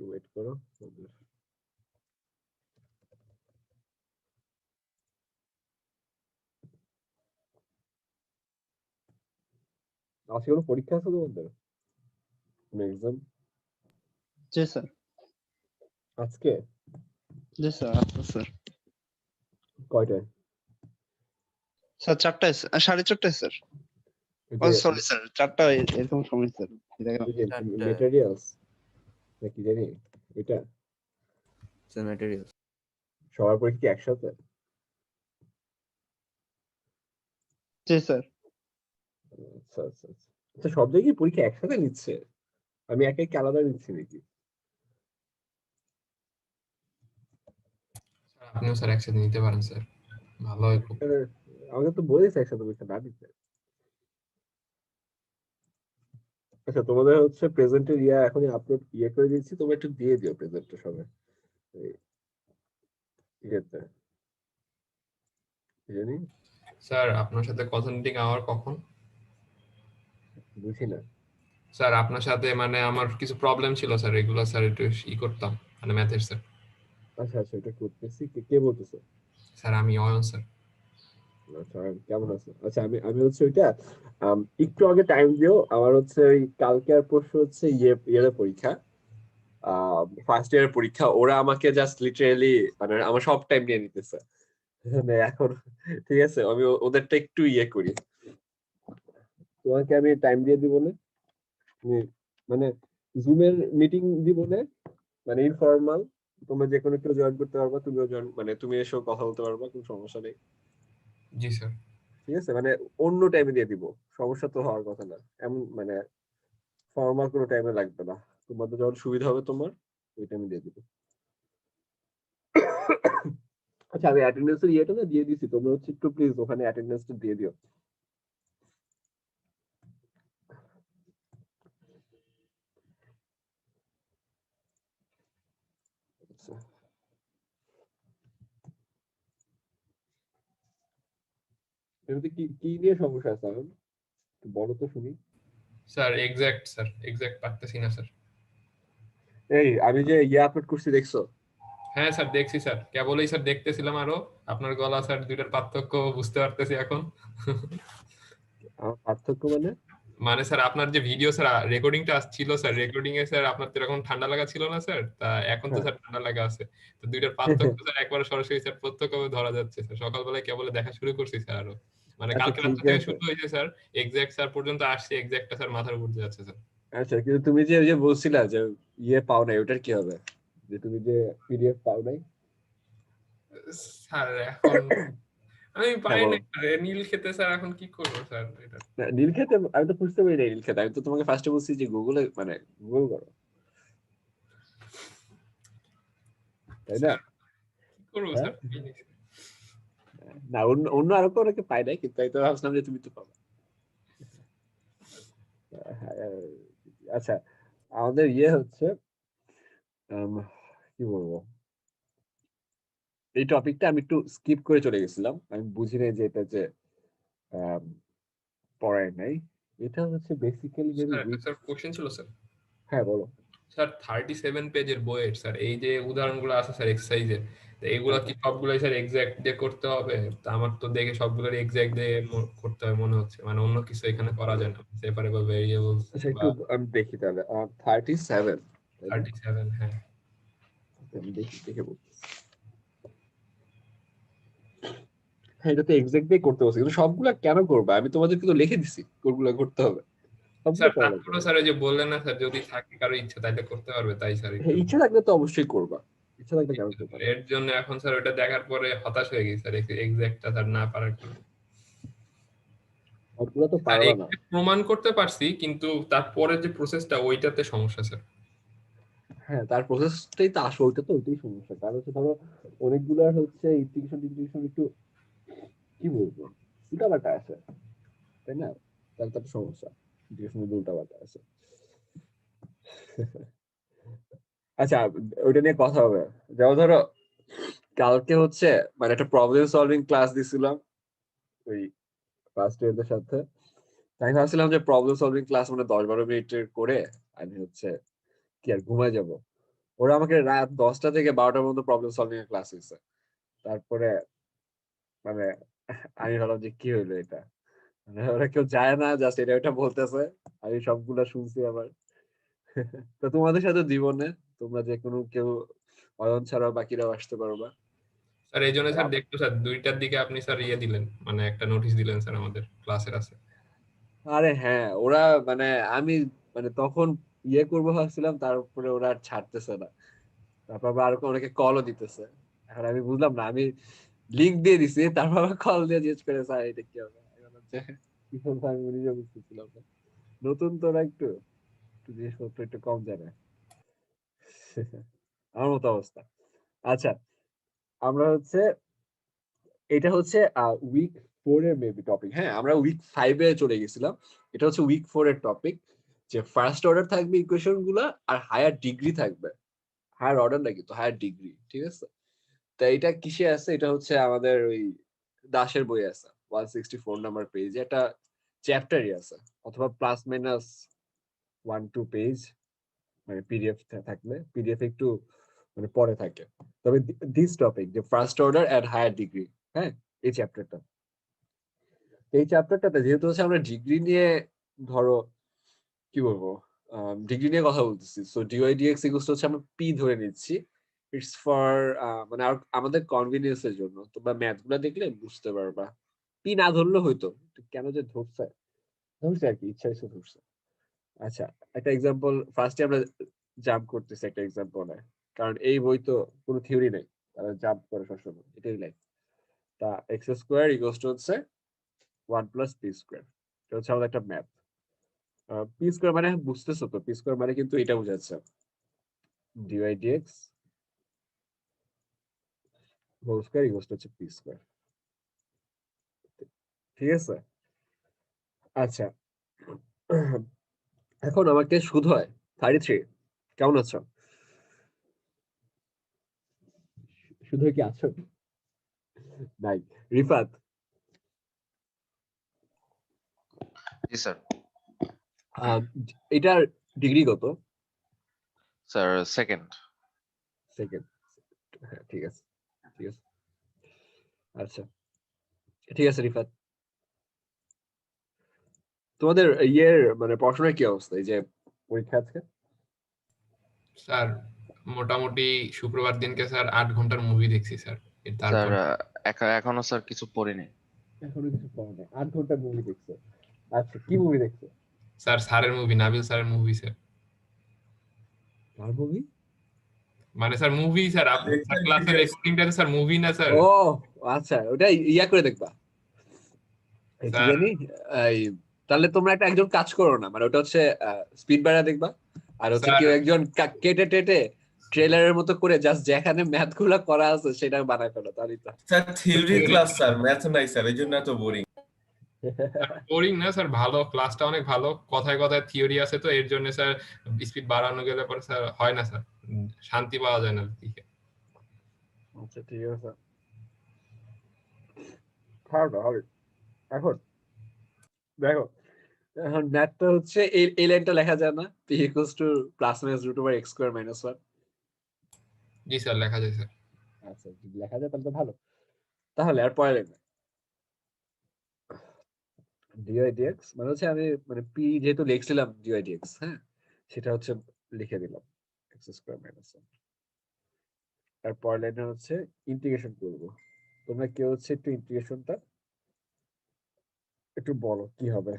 একটু ওয়েট করো। আজকে কোনো পরীক্ষা আছে তোমাদের? কোনো এক্সাম জি স্যার। আজকে? জি স্যার, আচ্ছা স্যার। কয়টায়? স্যার 4টায়, 4:30টায় স্যার। ও সরি স্যার, 4টা এরকম সময় স্যার। মেটেরিয়ালস নাকি জানি এটা স্যার ম্যাটেরিয়াল। সবার পরীক্ষা কি একসাথে? জি স্যার। আচ্ছা আচ্ছা আচ্ছা। আচ্ছা, সব জায়গায় পরীক্ষা একসাথে নিচ্ছে? আমি একে একে আলাদা নিচ্ছি নাকি? আপনিও স্যার একসাথে নিতে পারেন স্যার, ভালো হয় খুব। আমাকে তো বলেছে একসাথে পরীক্ষা না নিতে। আচ্ছা, তোমাদের হচ্ছে প্রেজেন্টের এখনই আপলোড করে দিচ্ছি, তোমরা একটু দিয়ে দিও প্রেজেন্টটা সবাই ইয়েতে, জানি স্যার আপনার সাথে কনসাল্টিং আওয়ার কখন? বুঝি না। স্যার আপনার সাথে মানে আমার কিছু প্রবলেম ছিল স্যার, এগুলো স্যার একটু করতাম মানে ম্যাথের স্যার। আচ্ছা আচ্ছা, এটা করতেছি। কে বলতেছে? স্যার আমি অয়ন স্যার। আচ্ছা, কেমন আছো? আচ্ছা, আমি আমি হচ্ছে ওইটা একটু আগে টাইম দিও। আমার হচ্ছে ওই কালকে আর পরশু হচ্ছে ইয়ের পরীক্ষা, ফার্স্ট ইয়ারের পরীক্ষা। ওরা আমাকে জাস্ট লিটারেলি মানে আমার সব টাইম নিয়ে নিতেছে মানে এখন। ঠিক আছে, আমি ওদেরটা একটু করি। তোমাকে আমি টাইম দিয়ে দিব না, মানে জুমের মিটিং দিব না, মানে ইনফর্মাল। তোমরা যে কোনো কেউ জয়েন করতে পারবা, তুমিও জয়েন, মানে তুমি এসেও কথা বলতে পারবা, কোনো সমস্যা নেই। জি স্যার। ঠিক আছে, মানে অন্য টাইমে দিয়ে দিব, সমস্যা তো হওয়ার কথা না। এমন মানে ফর্মাল কোনো টাইমে লাগবে না, তোমাদের যখন সুবিধা হবে তোমার ওই টাইমে দিয়ে দিব। আচ্ছা, আমি অ্যাটেন্ডেন্সের না দিয়ে দিছি, তোমরা হচ্ছে একটু প্লিজ ওখানে অ্যাটেন্ডেন্সটা দিয়ে দিও। আচ্ছা, এমনিতে কি কি নিয়ে সমস্যা আছে এখন একটু বলো তো শুনি। স্যার এক্সাক্ট পারতেছি না স্যার। এই আমি যে আপলোড করছি দেখছো? হ্যাঁ স্যার দেখছি স্যার, কেবলই স্যার দেখতেছিলাম, আরো আপনার গলা স্যার দুইটার পার্থক্য বুঝতে পারতেছি এখন। আমার পার্থক্য মানে? মানে স্যার আপনার যে ভিডিও স্যার রেকর্ডিংটা ছিল স্যার, রেকর্ডিং এ স্যার আপনার তো এরকম ঠান্ডা লাগা ছিল না স্যার, তা এখন তো হ্যাঁ। স্যার ঠান্ডা লাগা আছে। তো দুইটার পার্থক্য স্যার একবার সরাসরি স্যার প্রত্যক্ষভাবে ধরা যাচ্ছে স্যার। সকালবেলায় কেবল দেখা শুরু করছি স্যার, আরো মানে আচ্ছা কালকে রাত ঠিক থেকে আছে। শুরু হয়েছে স্যার, এক্সাক্ট স্যার পর্যন্ত আসছে, এক্সাক্টটা স্যার মাথার উপর দিয়ে যাচ্ছে স্যার। আচ্ছা, কিন্তু তুমি যে ওই যে বলছিলা যে পাও নাই, ওটার কি হবে? যে তুমি যে পিডিএফ পাও নাই? স্যার এখন আমি হ্যাঁ পাই না বলো। নীল খেতে স্যার, এখন কি করবো স্যার এটা? না, নীল খেতে আমি তো বুঝতে পারি না নীল খেতে। আমি তো তোমাকে ফার্স্টে বলছি যে গুগলে মানে গুগল করো, তাই না? স্যার কি করবো হ্যাঁ, স্যার? না অন্য অন্য আরো তো অনেকে পাই নাই, কিন্তু আমি তো ভাবছিলাম যে তুমি তো পাবো। হ্যাঁ, আচ্ছা, আমাদের হচ্ছে কি বলবো, এই টপিকটা আমি একটু স্কিপ করে চলে গেছিলাম। আমি বুঝি নাই যে এটা যে আম, পড়ায় নাই। এটা হচ্ছে বেসিক্যালি ভেরি স্যার একটা উইক। স্যার কোশ্চেন ছিল স্যার। হ্যাঁ বলো। স্যার 37 পেজের বইয়ের স্যার এই যে উদাহরণগুলো আছে স্যার এক্সারসাইজের, তো এগুলো কি সবগুলাই স্যার এক্সাক্ট দিয়ে করতে হবে? তো আমার তো দেখে সবগুলোর এক্সাক্ট দিয়ে করতে হবে মনে হচ্ছে, মানে অন্য কিছু এখানে করা যায় না, সেপারেবল ভেরিয়েবলস আচ্ছা, বা একটু আমি দেখি তাহলে। 37, 37। হ্যাঁ আমি দেখি দেখে বলতেছি। হ্যাঁ, এটা তো এক্সাক্ট দিয়ে করতে বলছি, কিন্তু সবগুলা কেন করবা? আমি তোমাদেরকে তো লিখে দিছি কোনগুলা করতে হবে, সবগুলো স্যার, করা লাগবে তারপরে না। স্যার এই যে বললেন না স্যার, যদি থাকে কারো ইচ্ছা তাইলে করতে পারবে, তাই স্যার হ্যাঁ, একটু ইচ্ছা থাকলে তো অবশ্যই করবা, ইচ্ছা থাকলে কেন করবা না? এর জন্য এখন স্যার ওটা দেখার পরে হতাশ হয়ে গেছি স্যার, এক্সাক্টটা স্যার না পারার কারণে। সবগুলো তো স্যার পারবা না। exact প্রমাণ করতে পারছি, কিন্তু তারপরে যে প্রসেসটা ওইটাতে সমস্যা স্যার। হ্যাঁ, তার প্রসেসটাই তো আসলে ওইটা তো ওইটাই সমস্যা। কারণ হচ্ছে ধরো অনেকগুলো হচ্ছে ইন্টিগ্রেশন একটু কি বলবো উল্টাপাল্টা আছে, তাই না? তাহলে তার সমস্যা, ইন্টিগ্রেশন উল্টাপাল্টা আছে। আচ্ছা, ওইটা নিয়ে কথা হবে। যেমন ধরো কালকে হচ্ছে মানে একটা প্রবলেম সলভিং ক্লাস দিছিলাম ওই ক্লাস 10 এর সাথে। আমি ভাবছিলাম যে প্রবলেম সলভিং ক্লাস মানে 10-12 মিনিটের করে আমি হচ্ছে কি আর ঘুমায় যাব। ওরা আমাকে রাত 10টা থেকে 12টার মধ্যে প্রবলেম সলভিং এর ক্লাস হয়েছে। তারপরে মানে আমি ভাবলাম যে কি হইলো এটা, মানে ওরা কেউ যায় না, জাস্ট এটা ওটা বলতেছে, আমি সবগুলা শুনছি আবার। তো তোমাদের সাথে জীবনে তোমরা যে কোনো কেউ অয়ন ছাড়াও বাকিরাও আসতে পারবা। স্যার এই জন্য স্যার দেখতো স্যার 2টার দিকে আপনি স্যার দিলেন, মানে একটা নোটিশ দিলেন স্যার আমাদের ক্লাসের আছে। আরে হ্যাঁ, ওরা মানে আমি মানে তখন করবো ভাবছিলাম, তারপরে ওরা আর ছাড়তেছে না। তারপর আবার আরো অনেকে কলও দিতেছে। এখন আমি বুঝলাম না, আমি লিংক দিয়ে দিছি, তারপর আবার কল দিয়ে জিজ্ঞেস করে স্যার এটা কি হবে। আমি বললাম যে, কি বলবো আমি নিজে বুঝতেছিলাম না। নতুন তোরা একটু একটু জিনিসপত্র একটু কম জানে। আমার মতো অবস্থা। আচ্ছা, আমরা হচ্ছে এটা হচ্ছে উইক 4 এর মেবি টপিক। হ্যাঁ, আমরা উইক 5 এ চলে গেছিলাম। এটা হচ্ছে উইক 4 এর টপিক, যে ফার্স্ট অর্ডার থাকবে ইকুয়েশন গুলা, আর হায়ার ডিগ্রি থাকবে। হায়ার অর্ডার না কিন্তু হায়ার ডিগ্রি, ঠিক আছে? তা এটা কিসে আছে? এটা হচ্ছে আমাদের ওই দাসের বই আছে 164 নাম্বার পেজে একটা চ্যাপ্টারই আছে, অথবা প্লাস মাইনাস 1-2 পেজ, মানে পিডিএফ থাকলে পিডিএফ একটু মানে পরে থাকে। তবে দিস টপিক যে first order and higher degree, হ্যাঁ, এই চ্যাপ্টারটা, এই চ্যাপ্টারটাতে যেহেতু হচ্ছে আমরা ডিগ্রি নিয়ে ধরো কি বলবো ডিগ্রি নিয়ে কথা বলতেছি, সো ডিওয়াইডিএক্স ইকুয়ালস হচ্ছে আমরা পি ধরে নিচ্ছি। ইটস ফর মানে আমাদের কনভিনিয়েন্স এর জন্য। তোমরা ম্যাথ গুলা দেখলে বুঝতে পারবা। পি না ধরলেও হইতো, কেন যে ধরছে ধরছে আর কি, ইচ্ছা ইচ্ছা ধরছে। আচ্ছা, একটা এক্সাম্পল ফার্স্টে আমরা জাম্প করতেছি একটা এক্সাম্পলে, কারণ এই বই তো কোনো থিওরি নাই, তারা জাম্প করে সবসময়, এটাই লাইফ। তা এক্স স্কোয়ার ইকুয়ালস টু হচ্ছে 1 প্লাস পি স্কোয়ার। এটা হচ্ছে আমাদের একটা ম্যাথ। পি স্কোয়ার মানে বুঝতেছো তো, পি স্কোয়ার মানে কিন্তু এটা বোঝাচ্ছে dy dx whole square equals to হচ্ছে পি স্কোয়ার, ঠিক আছে? আচ্ছা, এখন আমাকে সুদ হয় 33। কেমন আছো? সুদ হয় কি আছো? নাই। রিফাত, জি স্যার। এটার ডিগ্রি কত? Sir second. সেকেন্ড। হ্যাঁ, ঠিক আছে, ঠিক আছে। আচ্ছা, ঠিক আছে রিফাত, তোমাদের ইয়ের মানে পড়াশোনার কি অবস্থা, এই যে পরীক্ষা আজকে? স্যার মোটামুটি শুক্রবার দিনকে স্যার 8 ঘন্টার মুভি দেখছি স্যার। স্যার তারপর এখনো স্যার কিছু পড়িনি। এখনো কিছু পড়া নাই, 8 ঘন্টা মুভি দেখছো? আচ্ছা, কি মুভি দেখছো? স্যার স্যারের মুভি, নাবিল স্যারের মুভি স্যার। কার মুভি? মানে স্যার মুভি স্যার, আপনি স্যার ক্লাসের রেকর্ডিংটা স্যার মুভি না স্যার। ও আচ্ছা, ওটা ইয়া করে দেখবা, এই কি স্যার জানি এই, তাহলে তোমরা একটা একজন কাজ করো না, মানে ওটা হচ্ছে স্পিড বাড়া দেখবা, আর হচ্ছে স্যার কেউ একজন কেটে টেটে ট্রেলারের মতো করে জাস্ট যেখানে ম্যাথ গুলা করা আছে সেটা বানায় ফেলো, তাহলেই তো। Sir theory class sir, math নাই স্যার, এই জন্য এত বোরিং। বোরিং না স্যার, ভালো ক্লাসটা অনেক ভালো, কথায় কথায় থিওরি আছে তো এর জন্য স্যার স্পিড বাড়ানো গেলে পরে স্যার হয় না স্যার, শান্তি পাওয়া যায় না দিকে। আচ্ছা, ঠিক আছে, খারাপ না হবে। এখন দেখো, এখন ম্যাথটা হচ্ছে এই লাইনটা লেখা যায় না, P equals to plus minus root over X square minus 1। জি স্যার লেখা যায় স্যার। আচ্ছা, যদি লেখা যায় তাহলে তো ভালো। তাহলে আর পরে লিখবে ডিওয়াই ডিএক্স মানে হচ্ছে আমি মানে পি যেহেতু লিখছিলাম ডিওয়াই ডিএক্স, হ্যাঁ, সেটা হচ্ছে লিখে দিলাম এক্স স্কয়ার মাইনাস 1। আর পরের লাইনে হচ্ছে ইন্টিগ্রেশন করব। তোমরা কেউ হচ্ছে একটু ইন্টিগ্রেশনটা একটু বলো কি হবে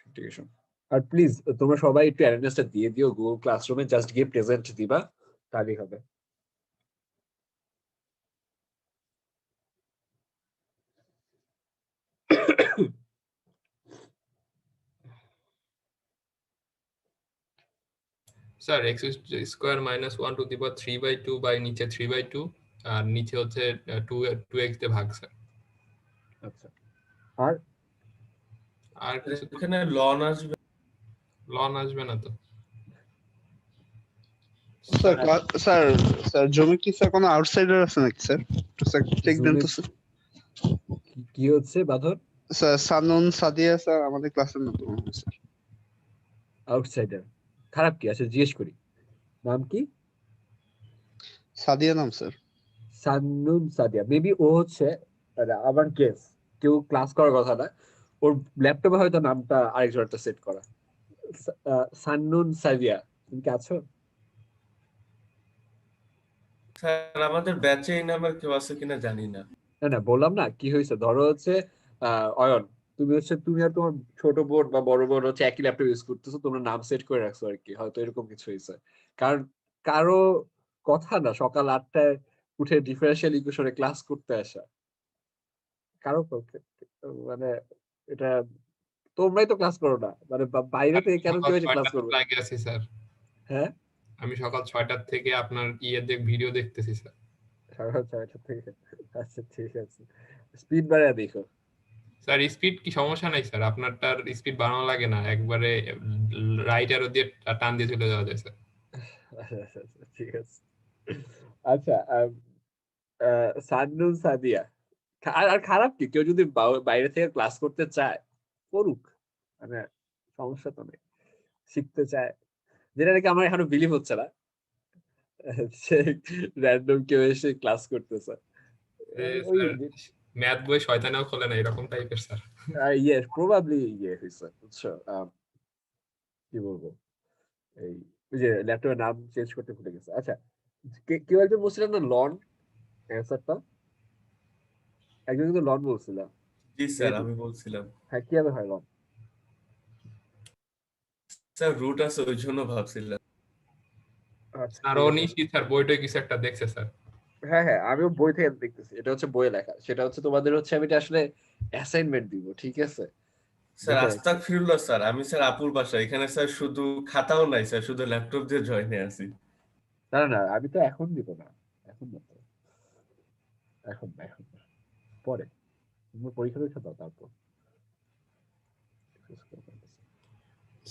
ইন্টিগ্রেশন। আর প্লিজ তোমরা সবাই একটু অ্যাটেন্ডেন্সটা দিয়ে দিও গুগল ক্লাসরুমে, জাস্ট গিয়ে প্রেজেন্ট দিবা, তাহলেই হবে। Sir X square minus 1 to the power 3/2 by নিচে 3/2, আর নিচে হচ্ছে 2x দিয়ে ভাগ স্যার। আচ্ছা, আর আর কিছু এখানে লন আসবে। লন আসবে না তো স্যার স্যার স্যার জমি কি স্যার কোনো আউটসাইডার আছে নাকি স্যার? একটু স্যার চেক দেন তো স্যার। কি হচ্ছে বাঁধন? স্যার সানুন সাদিয়া স্যার আমাদের ক্লাসের নতুন স্যার। আউটসাইডার খারাপ কি আছে জিজ্ঞেস করি, নাম কি? সাদিয়া নাম স্যার। সান্নুন সাদিয়া, মেবি ও হচ্ছে আমার গেস, কেউ ক্লাস করার কথা না, ওর ল্যাপটপে হয়তো নামটা আরেকজন একটা সেট করা। সান্নুন সাদিয়া, তুমি কি আছো? স্যার আমাদের ব্যাচে এই নামের কেউ আছে কিনা জানি না। না না, বললাম না কি হয়েছে, ধরো হচ্ছে অয়ন, তুমি আর তোমার ছোট বোন বা বড় বোন হচ্ছে একই ল্যাপটপ ইউজ করতেছো, তোমরা নাম সেট করে রাখছো আর কি, হয়তো এরকম কিছু হয়েছে। কারণ কারো কথা না সকাল 8টায় উঠে ডিফারেন্সিয়াল ইকুয়েশনে ক্লাস করতে আসা, কারো পক্ষে মানে এটা, তোমরাই তো ক্লাস করো না, মানে বাইরে থেকে কেন সকাল কেউ এসে ক্লাস 6টার করবে? লাগে আছি স্যার, হ্যাঁ, আমি সকাল 6টার থেকে আপনার ভিডিও দেখতেছি স্যার। সকাল 6টা থেকে। আচ্ছা ঠিক আছে, স্পিড বাড়ায় দেখো। স্যার স্পিড কি সমস্যা নাই স্যার, আপনারটার স্পিড বাড়ানো লাগে না, একবারে রাইট অ্যারো দিয়ে টান দিয়ে চলে যাওয়া যায় স্যার। আচ্ছা আচ্ছা আচ্ছা, ঠিক আছে। আচ্ছা, সান্নুন সাদিয়া, আর আর খারাপ কি, কেউ যদি বাইরে থেকে ক্লাস করতে চায় করুক, মানে সমস্যা তো নেই, শিখতে চায়, যেটা নাকি আমার এখনো বিলিভ হচ্ছে না সে র্যান্ডম কেউ এসে ক্লাস করতেছে। ওই স্যার ম্যাথ বই শয়তানেও খোলে না, এরকম টাইপের স্যার। ইয়ে প্রবাবলি ইয়ে হয়েছে, বুঝছো? কি বলবো, এই ওই যে ল্যাপটপের নাম চেঞ্জ করতে ভুলে গেছে। আচ্ছা, কেউ একজন বলছিলেন না লন, অ্যান্সারটা একজন কিন্তু লন বলছিলাম। জি স্যার আমি বলছিলাম। হ্যাঁ, কিভাবে হয় লন? স্যার রুট আছে ওই জন্য ভাবছিলাম। আচ্ছা আর ঠিক ও আছে। নিশ্চিত স্যার বইটা কিছু একটা দেখছে স্যার। হ্যাঁ হ্যাঁ, আমিও বই থেকে দেখতেছি, এটা হচ্ছে বইয়ে লেখা, সেটা হচ্ছে তোমাদের হচ্ছে আমি এটা আসলে অ্যাসাইনমেন্ট দিব, ঠিক আছে? স্যার দেখে রাখছি। আস্তাক ফিরুল্লাহ স্যার, আমি স্যার আপুর বাসা, এখানে স্যার শুধু খাতাও নাই স্যার, শুধু ল্যাপটপ দিয়ে জয়েনে আছি। না না না, আমি তো এখন দিব না, এখন না তো, এখন না, এখন না, পরে তুমি পরীক্ষা দিচ্ছ দাও তারপর।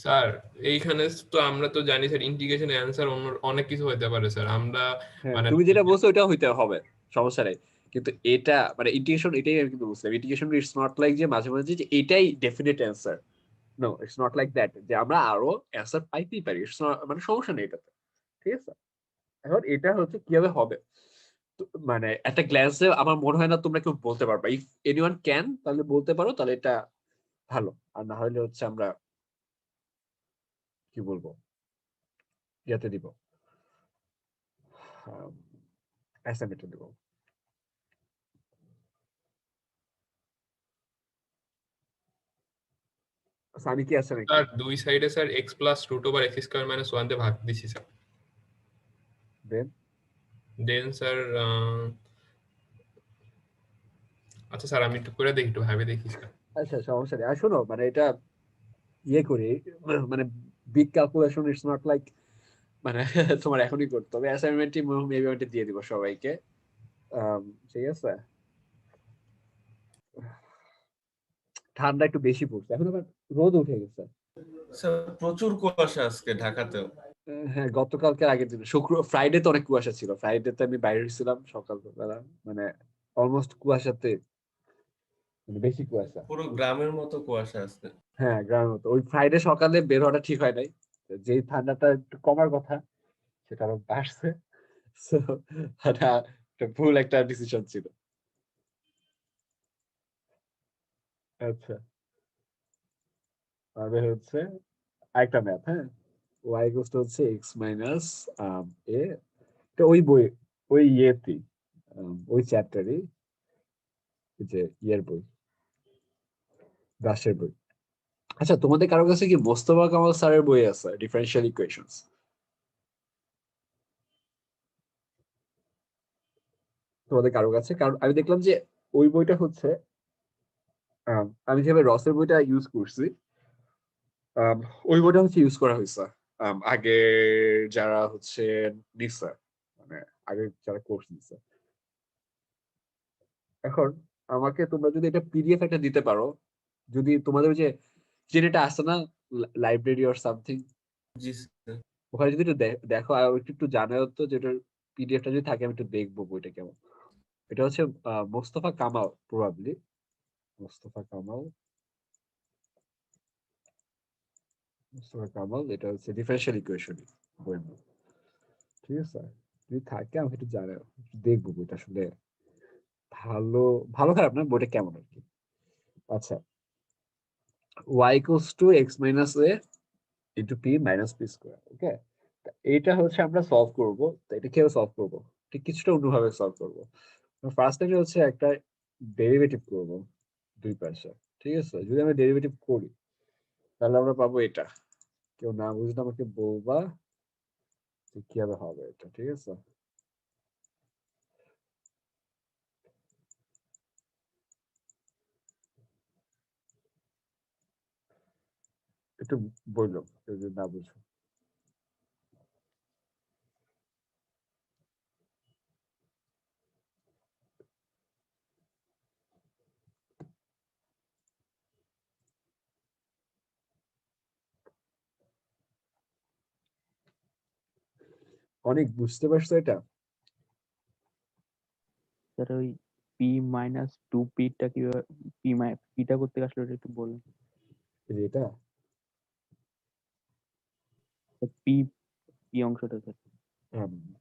স্যার এইখানে তো আমরা তো জানি স্যার ইন্টিগ্রেশন অ্যান্সার অন্য অনেক কিছু হতে পারে স্যার, আমরা হ্যাঁ, মানে তুমি যেটা বলছো ওটা হইতে হবে, সমস্যা নেই, কিন্তু এটা মানে ইন্টিগ্রেশন, এটাই আমি কিন্তু বুঝলাম, ইন্টিগ্রেশন ইটস নট লাইক যে মাঝে মাঝে যে এটাই definite answer, no it's not like that, যে আমরা আরো অ্যান্সার পাইতেই পারি, মানে সমস্যা নেই এটাতে, ঠিক আছে? এখন এটা হচ্ছে কিভাবে হবে, মানে একটা গ্ল্যান্সে আমার মনে হয় না তোমরা কেউ বলতে পারবা, ইফ এনিওয়ান ক্যান তাহলে বলতে পারো, তাহলে এটা ভালো, আর না হলে হচ্ছে আমরা কি বলবো, ইয়াতে দিব, অ্যাসাইনমেন্টে দিব। সানি কি আছে নাকি? স্যার দুই সাইডে sir X plus root over X square minus one দিয়ে ভাগ দিছি স্যার। দেন দেন স্যার আচ্ছা স্যার আমি একটু করে দেখি, একটু ভাবে দেখি স্যার। আচ্ছা সমস্যা নেই, আর শোনো মানে এটা ইয়ে করি, মানে big calculation it's not like, মানে তোমার এখনই করতে হবে, অ্যাসাইনমেন্টই মেবি আমি দিয়ে দিব সবাইকে। ঠিক আছে, ঠান্ডা একটু বেশি পড়ছে, এখন আবার রোদ উঠে গেছে। স্যার প্রচুর কুয়াশা আজকে ঢাকাতেও। হ্যাঁ, গতকালকে আগের দিন ফ্রাইডে তো অনেক কুয়াশা ছিল, ফ্রাইডে তে আমি বাইরে ছিলাম সকালবেলা, মানে অলমোস্ট কুয়াশাতে, মানে বেশি কুয়াশা। পুরো গ্রামের মতো কুয়াশা আজকে। হ্যাঁ, গ্রামের মতো। ওই ফ্রাইডে সকালে বের হওয়াটা ঠিক হয় নাই, যেই ঠান্ডাটা একটু কমার কথা সেটা আরো বাড়ছে। So, এটা একটা ভুল একটা ডিসিশন ছিল। আচ্ছা, তাহলে হচ্ছে আরেকটা ম্যাথ, হ্যাঁ, y ইকুয়ালস টু হচ্ছে x মাইনাস a, তো ওই বই, ওই ইয়েতেই, ওই চ্যাপ্টারে, যে ইয়ের বই, দাসের বই। আচ্ছা, তোমাদের কারো কাছে কি মোস্তফা কামাল স্যারের বই আছে ডিফারেনশিয়াল ইকুয়েশনস? তোমাদের কারো কাছে? কারণ আমি দেখলাম যে ওই বইটা হচ্ছে, আমি যেভাবে রসের বইটা ইউজ করছি, আম, ওই বইটা হচ্ছে ইউজ করা হয়েছে আগে যারা হচ্ছে নিছে, মানে আগে যারা কোর্স নিছে। এখন আমাকে তোমরা যদি এটা পিডিএফ একটা দিতে পারো, যদি তোমাদের ওই যে যেটা আছে না, library or something, G sir. ওখানে যদি একটু দেখো আর একটু একটু জানাও তো, যেটার পিডিএফটা যদি থাকে আমি একটু দেখবো বইটা কেমন। এটা হচ্ছে মোস্তফা কামাল, প্রবাবলি মোস্তফা কামাল, মোস্তফা কামাল, এটা হচ্ছে ডিফারেনশিয়াল ইকুয়েশন বই, ঠিক আছে? যদি থাকে আমাকে একটু জানাও, একটু দেখবো বইটা আসলে ভালো ভালো খারাপ না, বইটা কেমন আর কি। আচ্ছা, y equals to x minus a into p minus p square, ওকে। এটা হচ্ছে আমরা সলভ করব, তো এটা কিভাবে সলভ করব, ঠিক কিছুটা অন্যভাবে সলভ করব। ফার্স্ট টাইম হচ্ছে একটা ডেরিভেটিভ করব দুই পাশে, ঠিক আছে। যদি আমরা ডেরিভেটিভ করি তাহলে আমরা পাবো এটা। কেউ না বুঝলে আমাকে বলবা যে কিভাবে হবে এটা, ঠিক আছে। একটু বললো কেউ যদি না বুঝো। অনেক বুঝতে পারছো এটা? স্যার ওই পি মাইনাস টু পিটা কিভাবে পিটা করতে আসলে ওটা একটু বলুন। এই যে এটা পি পি অংশটা স্যার,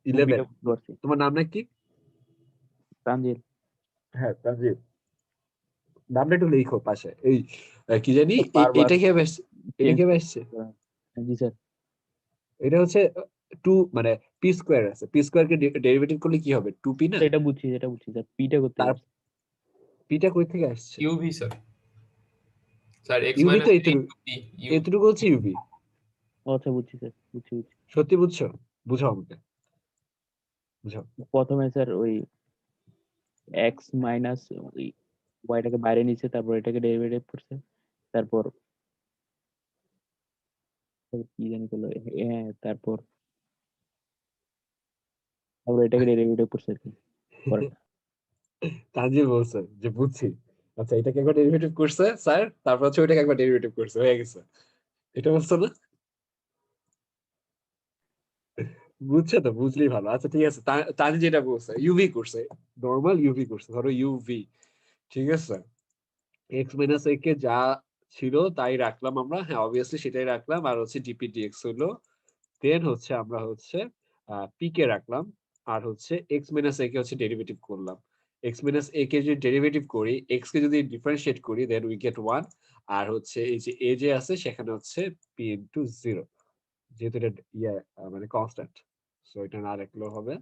11। পিটা করতে পারছি। তোমার নাম না কি? প্রাঞ্জল। হ্যাঁ তানজিব, নামটা একটু লিখো পাশে। এই কি জানি বারবার এটা কিভাবে আসছে, এটা চেঞ্জ কিভাবে আসছে? জি স্যার। এটা হচ্ছে 2 মানে পি স্কয়ার আছে, পি স্কয়ার কে ডেরিভেটিভ করলে কি হবে, 2p না। এটা বুঝছি স্যার, পিটা করতে তার পারছি। পিটা কই থেকে আসছে? UV sir, sir X UB তো মাইনাস এইটুকু, এতটুকু হচ্ছে ইউবি। আচ্ছা বুঝছি স্যার, বুঝছি। সত্যি বুঝছো? বুঝাও আমাকে, বুঝাও। প্রথমে স্যার ওই এক্স মাইনাস ওই ওয়াইটাকে বাইরে নিচ্ছে, তারপর এটাকে ডেরিভেটিভ করছে, তারপর কি জানি করলো, হ্যাঁ তারপর এটাকে ডেরিভেটিভ করছে আর কি পরেরটা। তানজিব বলছে যে বুঝছি। আচ্ছা, এটাকে একবার ডেরিভেটিভ করছে স্যার, তারপর হচ্ছে ওইটাকে একবার ডেরিভেটিভ করছে, হয়ে গেছে। এটা বলছো না? বুঝছে তো, বুঝলেই ভালো। আচ্ছা ঠিক আছে, তানি যেটা বলছে ইউভি করছে, নরমাল ইউভি করছে, ধরো ইউভি, ঠিক আছে। এক্স মাইনাস এ কে যা ছিল তাই রাখলাম আমরা, হ্যাঁ অবভিয়াসলি সেটাই রাখলাম, আর হচ্ছে ডিপি ডিএক্স হলো। দেন হচ্ছে আমরা হচ্ছে পি কে রাখলাম, আর হচ্ছে এক্স মাইনাস এ কে হচ্ছে ডেরিভেটিভ করলাম। এক্স মাইনাস এ কে যদি ডেরিভেটিভ করি, এক্স কে যদি ডিফারেন্সিয়েট করি, দেন উই গেট 1। আর হচ্ছে এই যে এ যে আছে সেখানে হচ্ছে পি ইনটু 0, যেহেতু এটা ইয়া মানে কনস্ট্যান্ট, সো এটা না রাখলেও হবে।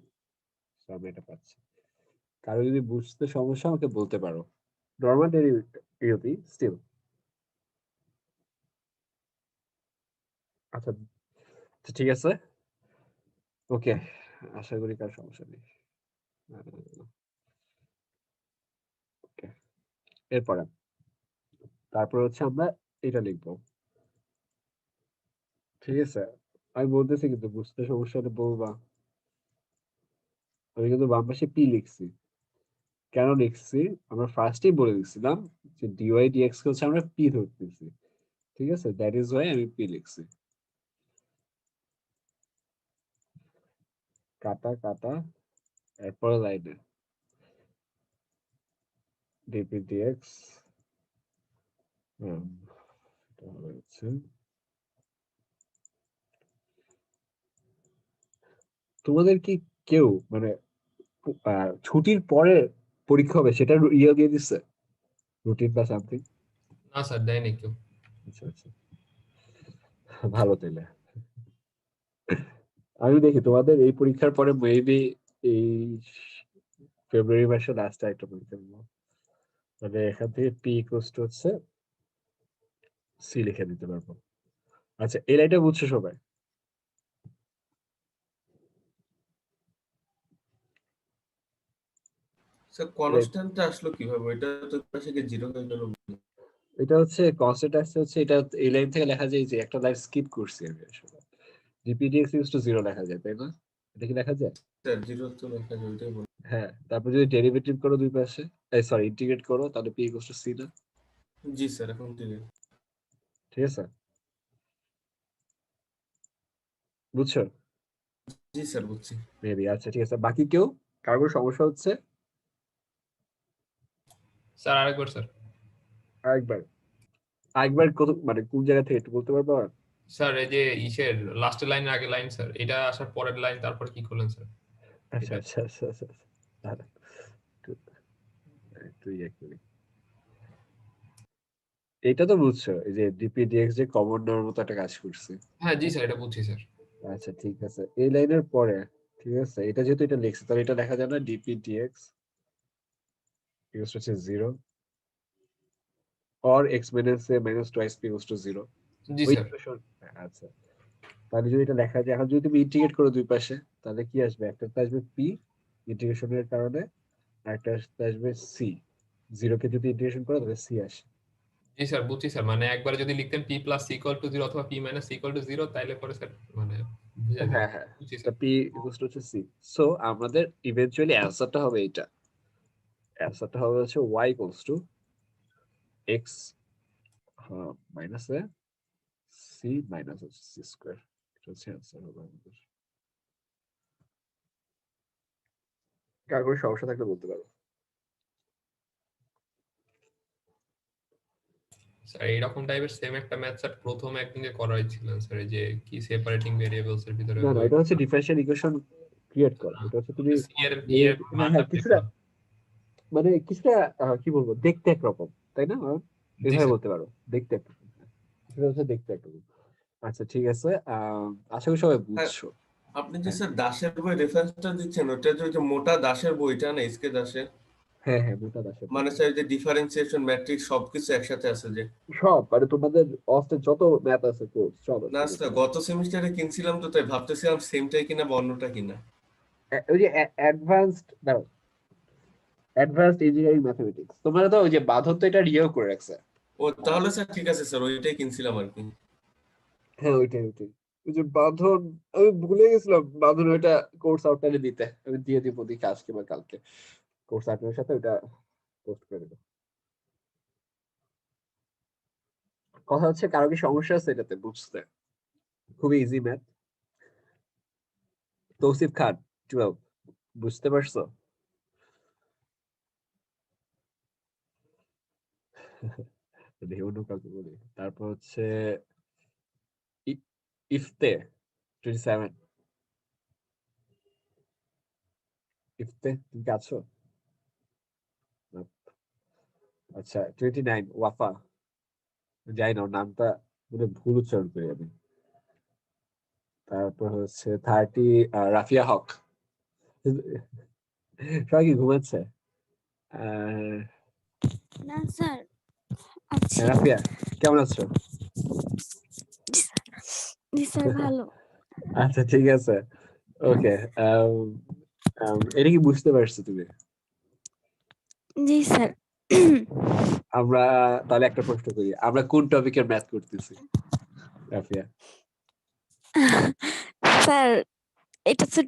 সো আমি এটা পাচ্ছি। কারো যদি বুঝতে সমস্যা আমাকে বলতে পারো। Normal derivative still. আচ্ছা, তো ঠিক আছে, ওকে, আশা করি কার সমস্যা নেই। ওকে, এরপরে তারপর হচ্ছে আমরা এটা লিখবো, ঠিক আছে। আমি বলতেছি কিন্তু বুঝতে সমস্যা হলে বলবা। আমি কিন্তু বাম পাশে পি লিখছি, কেন লিখছি আমরা ফার্স্টেই বলে দিচ্ছিলাম যে ডিওয়াই ডিএক্স কে হচ্ছে আমরা পি ধরতেছি, ঠিক আছে। দ্যাট ইজ ওয়াই আমি পি লিখছি। কাটা কাটা, এরপরে লাইনে ডিপি ডিএক্স, হচ্ছে তোমাদের কি কেউ মানে ছুটির পরে পরীক্ষা হবে সেটা ইয়ে দিয়ে দিচ্ছে, রুটিন বা সামথিং? না স্যার দেয়নি কেউ। আচ্ছা আচ্ছা, ভালো তাইলে। আমি দেখি তোমাদের এই পরীক্ষার পরে মেবি এই ফেব্রুয়ারি মাসে লাস্টে একটা পরীক্ষা দেবো, মানে এখান থেকে পি ইকুয়ালস টু হচ্ছে সি লিখে দিতে পারবো। আচ্ছা, এই লাইনটা বুঝছো সবাই? স্যার কনস্ট্যান্টটা আসলো কিভাবে? এটা তো পাশে গিয়ে 0 হয়ে গেল। এটা হচ্ছে কনস্ট্যান্ট আসছে হচ্ছে, এটা এই লাইন থেকে লেখা যায় যে একটা লাইন স্কিপ করছি আমি আসলে, জিপিডিএক্স ইকুয়ালস টু 0 লেখা যায়, তাই না? এটা কি লেখা যায়? স্যার 0 তো লেখা যায়, ওইটাই বল। হ্যাঁ, তারপর যদি ডেরিভেটিভ করো দুই পাশে, এই সরি ইন্টিগ্রেট করো, তাহলে পি ইকুয়ালস টু সি না? জি স্যার, এখন থেকে। ঠিক আছে, বুঝছো? জি স্যার, বুঝছি। মেবি। আচ্ছা ঠিক আছে, বাকি কেউ কারোর কোনো সমস্যা হচ্ছে? স্যার আরেকবার স্যার। আরেকবার, আরেকবার কত মানে কোন জায়গা থেকে একটু বলতে পারবো? স্যার এই যে ইসের লাস্টের লাইনের আগের লাইন স্যার, এটা আসার পরের লাইন, তারপর কি করলেন স্যার? আচ্ছা আচ্ছা আচ্ছা আচ্ছা দাঁড়া, একটু ইয়ে করি। এটা তো বুঝছো, এই যে ডিপিডিএক্স যে কমন নেওয়ার মতো একটা কাজ করছে। হ্যাঁ জি স্যার, এটা বুঝছি স্যার। আচ্ছা ঠিক আছে, এই লাইনের পরে ঠিক আছে, এটা যেহেতু এটা লিখছে তাহলে এটা লেখা যায় না ডিপিডিএক্স equals to 0 or x minus a minus twice p equals to 0 জি ওই স্যার। ইকুয়েশন। আচ্ছা তাহলে যদি এটা লেখা যায়, এখন যদি তুমি ইন্টিগ্রেট করো দুই পাশে তাহলে কি আসবে, একটা আসবে পি ইন্টিগ্রেশনের কারণে, আর একটা আসবে সি, 0 কে যদি ইন্টিগ্রেশন করো তাহলে সি আসে। জি স্যার বুঝছি স্যার, মানে একবার যদি লিখতেন p প্লাস ইকুয়াল টু 0 অথবা p মাইনাস ইকুয়াল টু 0 তাইলে পরে স্যার মানে বুঝে যেত। হ্যাঁ হ্যাঁ, বুঝছি তা স্যার। পি ইকুয়ালস টু হচ্ছে সি। সো আমাদের ইভেন্চুয়ালি অ্যানসারটা হবে এটা, অ্যানসারটা হবে হচ্ছে y equals to x minus A C minus হচ্ছে সি স্কয়ার। এটা হচ্ছে অ্যানসার হবে আমাদের। কার কোনো সমস্যা থাকলে বলতে পারো। স্যার এইরকম টাইপের সেম একটা ম্যাথ স্যার প্রথম একদিনে করাই ছিল স্যার, এই যে কি সেপারেটিং ভেরিয়েবলস এর ভিতরে না না, ওই এটা হচ্ছে ডিফারেনশিয়াল ইকুয়েশন ক্রিয়েট করা, এটা হচ্ছে তুমি সি এর হ্যাঁ মানটা হ্যাঁ বের কিছুটা, করা। মানে কিছুটা কি বলবো, দেখতে একরকম তাই না, জি এভাবে স্যার। বলতে পারো, দেখতে একরকম, সেটা হচ্ছে দেখতে একরকম। আচ্ছা ঠিক আছে, আশা করি সবাই বুঝছো। আপনি যে হ্যাঁ স্যার দাসের বই রেফারেন্সটা দিচ্ছেন, ওটা যে ওই যে মোটা দাসের বইটা না, এসকে দাসের, হ্যাঁ হ্যাঁ, মোটা দাসের মানে স্যার এই যে ডিফারেন্সিয়েশন ম্যাট্রিক্স সবকিছু একসাথে আছে যে। সব, মানে তোমাদের অস্টের যত ম্যাথ আছে কোর্স সব আছে না মোটা স্যার দাসের। গত সেমিস্টারে কিনছিলাম তো, তাই ভাবতেছিলাম সেমটাই কিনা বা অন্যটা কিনা। ওই যে অ্যাডভান্সড, দাঁড়াও, অ্যাডভান্সড ইঞ্জিনিয়ারিং ম্যাথমেটিক্স, তোমরা তো ওই যে বাঁধন তো এটা রিয়েও করে রাখছে। ও তাহলে স্যার ঠিক আছে স্যার, ওইটাই কিনছিলাম আর কি। হ্যাঁ ওইটাই ওইটাই, ওই যে বাঁধন, আমি ভুলে গেছিলাম বাঁধন ওইটা কোর্স আউটলাইনে দিতে, আমি দিয়ে দিব দেখি আজকে বা কালকে, কোর্স আউটলাইনের সাথে ওইটা পোস্ট করে দেবো। কথা হচ্ছে কারো কি সমস্যা আছে এটাতে বুঝতে, খুবই ইজি ম্যাথ। তৌসিফ খান 12 বুঝতে পারছো? দেখি অন্য কাউকে বলি। তারপর হচ্ছে ইফতে 27, ইফতে তুমি কি আছো? না। আচ্ছা 29 ওয়াফা, যাই না ওর নামটা মানে ভুল উচ্চারণ করি আমি। তারপর হচ্ছে 30 রাফিয়া হক। সবাই কি ঘুমাচ্ছে? আহ, না স্যার, আছি। রাফিয়া কেমন আছো? জি স্যার, ভালো। আচ্ছা ঠিক আছে, ওকে। এটা কি বুঝতে পারছো তুমি? জি স্যার। আমরা তাহলে একটা প্রশ্ন করি, আমরা কোন টপিকের ম্যাথ করতেছি রাফিয়া? স্যার এটা তো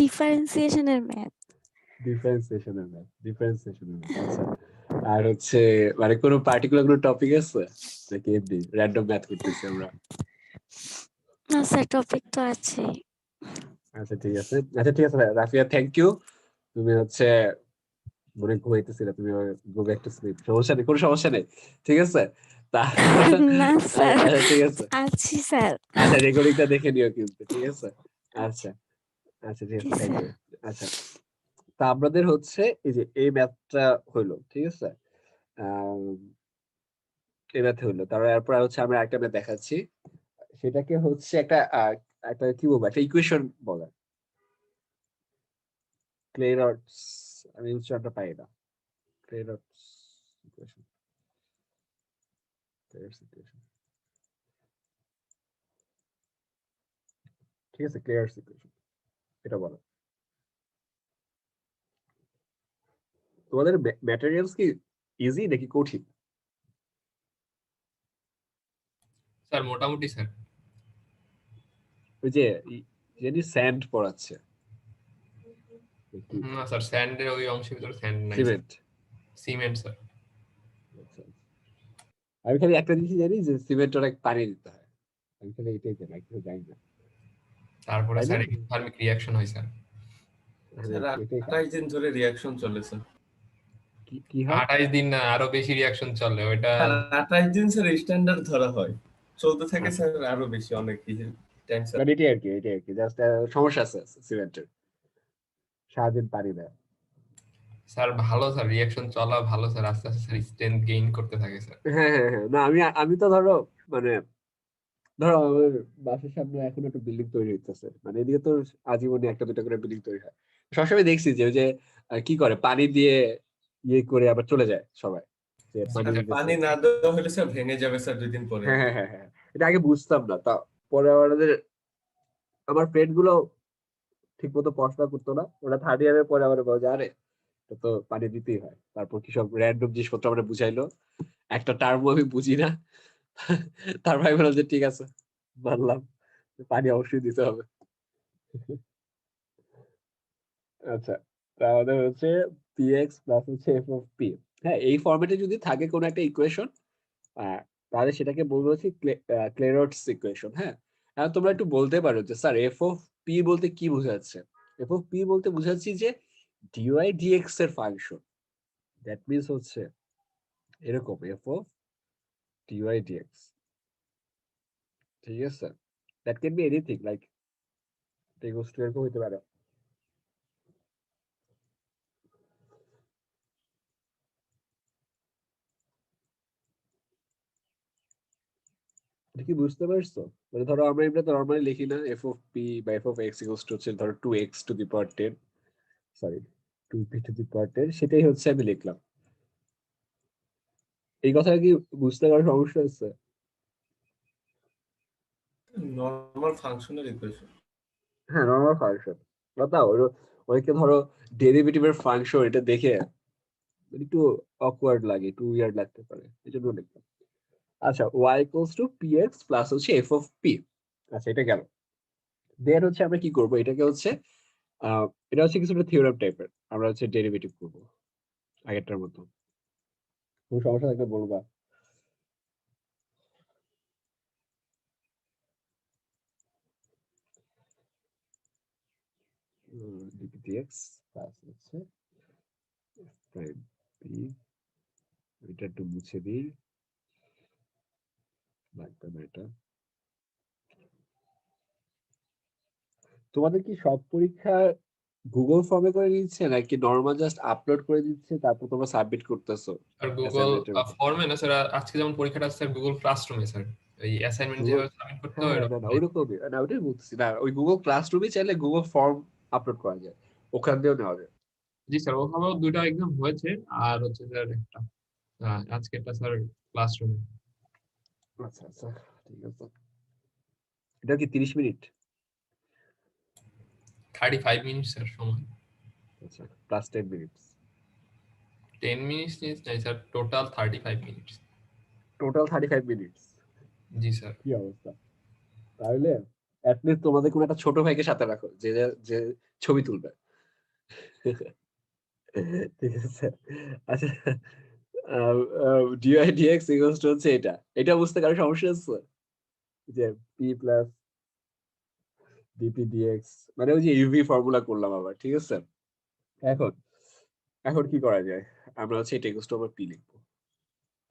ডিফারেন্সিয়েশনের ম্যাথ। ডিফারেন্সিয়েশনের ম্যাথ, ডিফারেন্সিয়েশনের ম্যাথ। আচ্ছা, আর হচ্ছে মানে কোনো পার্টিকুলার কোনো টপিক আছে নাকি এমনি র্যান্ডম ম্যাথ করতেছি আমরা? না স্যার, টপিক তো আছে। আচ্ছা ঠিক আছে, আচ্ছা ঠিক আছে রাফিয়া, থ্যাংক ইউ। তুমি হচ্ছে মনে ঘুমাইতেছিলে, তুমি গো ব্যাক টু স্লিপ, সমস্যা নেই, কোনো সমস্যা নেই, ঠিক আছে। তা না স্যার, আচ্ছা ঠিক আছে, আছি স্যার। আচ্ছা রেকর্ডিংটা দেখে নিও কিন্তু, ঠিক আছে। আচ্ছা আচ্ছা ঠিক জি আছে, থ্যাংক স্যার। ইউ। আচ্ছা, তা আমাদের হচ্ছে এই যে এই ম্যাথটা হইলো, ঠিক আছে। আহ এই ম্যাথ হইলো, তারপর এরপর হচ্ছে আমরা একটা ম্যাথ দেখাচ্ছি, সেটাকে হচ্ছে একটা একটা কি বলবো, একটা ইকুয়েশন বলা, ক্লেরটস, আমি উচ্চারণটা পাই না, ক্লেরটস ইকুয়েশন, ক্লেরটস ইকুয়েশন, ঠিক আছে, ক্লেরটস ইকুয়েশন, এটা বলো। তোমাদের ম্যাটেরিয়ালস কি ইজি নাকি কঠিন? স্যার মোটামুটি স্যার। ওই যে জানি স্যান্ড পড়াচ্ছে, না স্যার, স্যান্ডের ওই অংশের ভিতরে স্যান্ড নাই স্যার, সিমেন্ট। Cement sir. আমি খালি একটা জিনিস জানি যে সিমেন্ট অনেক পানি দিতে হয়, আমি খালি এটাই জানি, আর কিছু জানি না, তারপরে তাই না? স্যার এক্সাথার্মিক রিঅ্যাকশন হয় স্যার। স্যার এটাই 28 দিন ধরে রিয়াকশন চলে স্যার। কি হয়? 28 দিন না, আরো বেশি রিঅ্যাকশন চলে ওইটা। স্যার 28 দিন স্যার স্ট্যান্ডার্ড ধরা হয়, চলতে থাকে আচ্ছা, স্যার আরো বেশি অনেক টাইম স্যার। মানে এটাই আর কি, এটাই আর কি, জাস্ট সমস্যা আছে সিমেন্টের। সারাদিন পানি দেয়। স্যার ভালো স্যার, রিয়াকশন চলা ভালো স্যার, আস্তে আস্তে স্যার স্ট্রেংথ গেইন করতে থাকে স্যার। হ্যাঁ হ্যাঁ হ্যাঁ, না আমি তো ধরো মানে ধরো আমার বাসার সামনে এখন একটা বিল্ডিং তৈরি হইতেছে, মানে এদিকে তো আজীবনে একটা দুটা করে বিল্ডিং তৈরি হয়। সবসময় দেখছি যে ওই যে কি করে পানি দিয়ে ইয়ে করে আবার চলে যায় সবাই, যে পানি স্যার দিতেছে। পানি না দেওয়া হলে স্যার ভেঙে যাবে স্যার 2 দিন পরে। হ্যাঁ হ্যাঁ হ্যাঁ হ্যাঁ, এটা আগে বুঝতাম না, তা পরে আমার ফ্রেন্ড গুলো ঠিক মতো পড়াশোনা করতো না, ওরা থার্ড ইয়ারের পরে আমার বলে যে আরে এটা তো পানি দিতেই হয়। তারপর কি সব র্যান্ডম জিনিসপত্র আমরা বুঝাইলো, একটা টার্মও আমি বুঝি না। তারপর আমি বললাম যে ঠিক আছে, মানলাম পানি অবশ্যই দিতে হবে। আচ্ছা, তাহলে হচ্ছে px প্লাস হচ্ছে f of p। হ্যাঁ, এই ফরম্যাটে যদি থাকে কোনো একটা ইকুয়েশন, তাহলে সেটাকে বলবো হচ্ছে ক্লেরটস ইকুয়েশন। হ্যাঁ, এখন তোমরা একটু বলতে পারো যে স্যার এফ অফ পি বলতে কি বোঝাচ্ছে? এফ অফ পি বলতে বোঝাচ্ছি যে ডিওয়াই ডিএক্স এর ফাংশন। দ্যাট মিনস হচ্ছে এরকম এফ অফ ডিওয়াই ডিএক্স, ঠিক আছে? That can be anything, like এরকম হইতে পারে। এটা কি বুঝতে পারছো? মানে ধরো আমরা এটা নরমালি লিখি না এফ অফ পি বা F of X equals to হচ্ছে ধরো 2x to the power 10, sorry 2p to the power 10, সেটাই হচ্ছে আমি লিখলাম। এই কথা কি বুঝতে পারার সমস্যা আছে? নরমাল ফাংশনের ইকুয়েশন। হ্যাঁ, নরমাল ফাংশন কথা অনেকে ধরো ডেরিভেটিভের ফাংশন এটা দেখে একটু অকওয়ার্ড লাগে, একটু উইয়ার্ড লাগতে পারে, এই জন্য লিখলাম। আচ্ছা, y equals to px plus হচ্ছে f অফ p। আচ্ছা, এটা গেল। দেন হচ্ছে আমরা কি করব, এটাকে হচ্ছে এটা হচ্ছে কিছু একটা থিওরেম টাইপের, আমরা হচ্ছে ডেরিভেটিভ করব আগেরটার মতো। কোনো সমস্যা থাকলে বলবা। dx প্লাস হচ্ছে প্রাইম p, এটা একটু মুছে দিই, লাগবে না এটা। তোমাদের কি সব পরীক্ষা গুগল ফর্মে করে নিচ্ছে নাকি নরমাল জাস্ট আপলোড করে দিচ্ছে তারপর তোমরা সাবমিট করতেছো আর গুগল অ্যাসাইনমেন্টের মতো? ফর্মে না স্যার, আজকে যেমন পরীক্ষাটা আছে স্যার গুগল ক্লাসরুমে স্যার, এই অ্যাসাইনমেন্ট গুগল, যেভাবে সাবমিট করতে হ্যাঁ হয় হ্যাঁ, না না ওইরকমই, না ওইটাই বলতেছি না, ওই গুগল ক্লাসরুমে চাইলে গুগল ফর্ম আপলোড করা যায়, ওখান দিয়েও নেওয়া যায়। জি স্যার, ওভাবেও দুইটা এক্সাম হয়েছে। আর হচ্ছে স্যার একটা আজকে একটা স্যার ক্লাসরুমে। আচ্ছা আচ্ছা, ঠিক আছে। এটা কি 30 মিনিট? 35 মিনিট স্যার সময়। আচ্ছা, প্লাস 10 মিনিট। 10 মিনিটস নাই sir, total 35 minutes. Total 35 minute? জি স্যার। কি অবস্থা! তাহলে অ্যাটলিস্ট তোমাদের কোনো একটা ছোট ভাইকে সাথে রাখো যে যে ছবি তুলবে। ঠিক আছে। আচ্ছা, ডিওয়াই ডিএক্স ইকুয়ালস টু হচ্ছে এটা, এটা বুঝতে কারো সমস্যা আছে? যে পি প্লাস ডিপি ডিএক্স, মানে ওই যে ইউভি ফর্মুলা করলাম আবার, ঠিক আছে? এখন এখন কি করা যায়, আমরা হচ্ছে এটা ইকুয়ালস টু আবার পি লিখবো,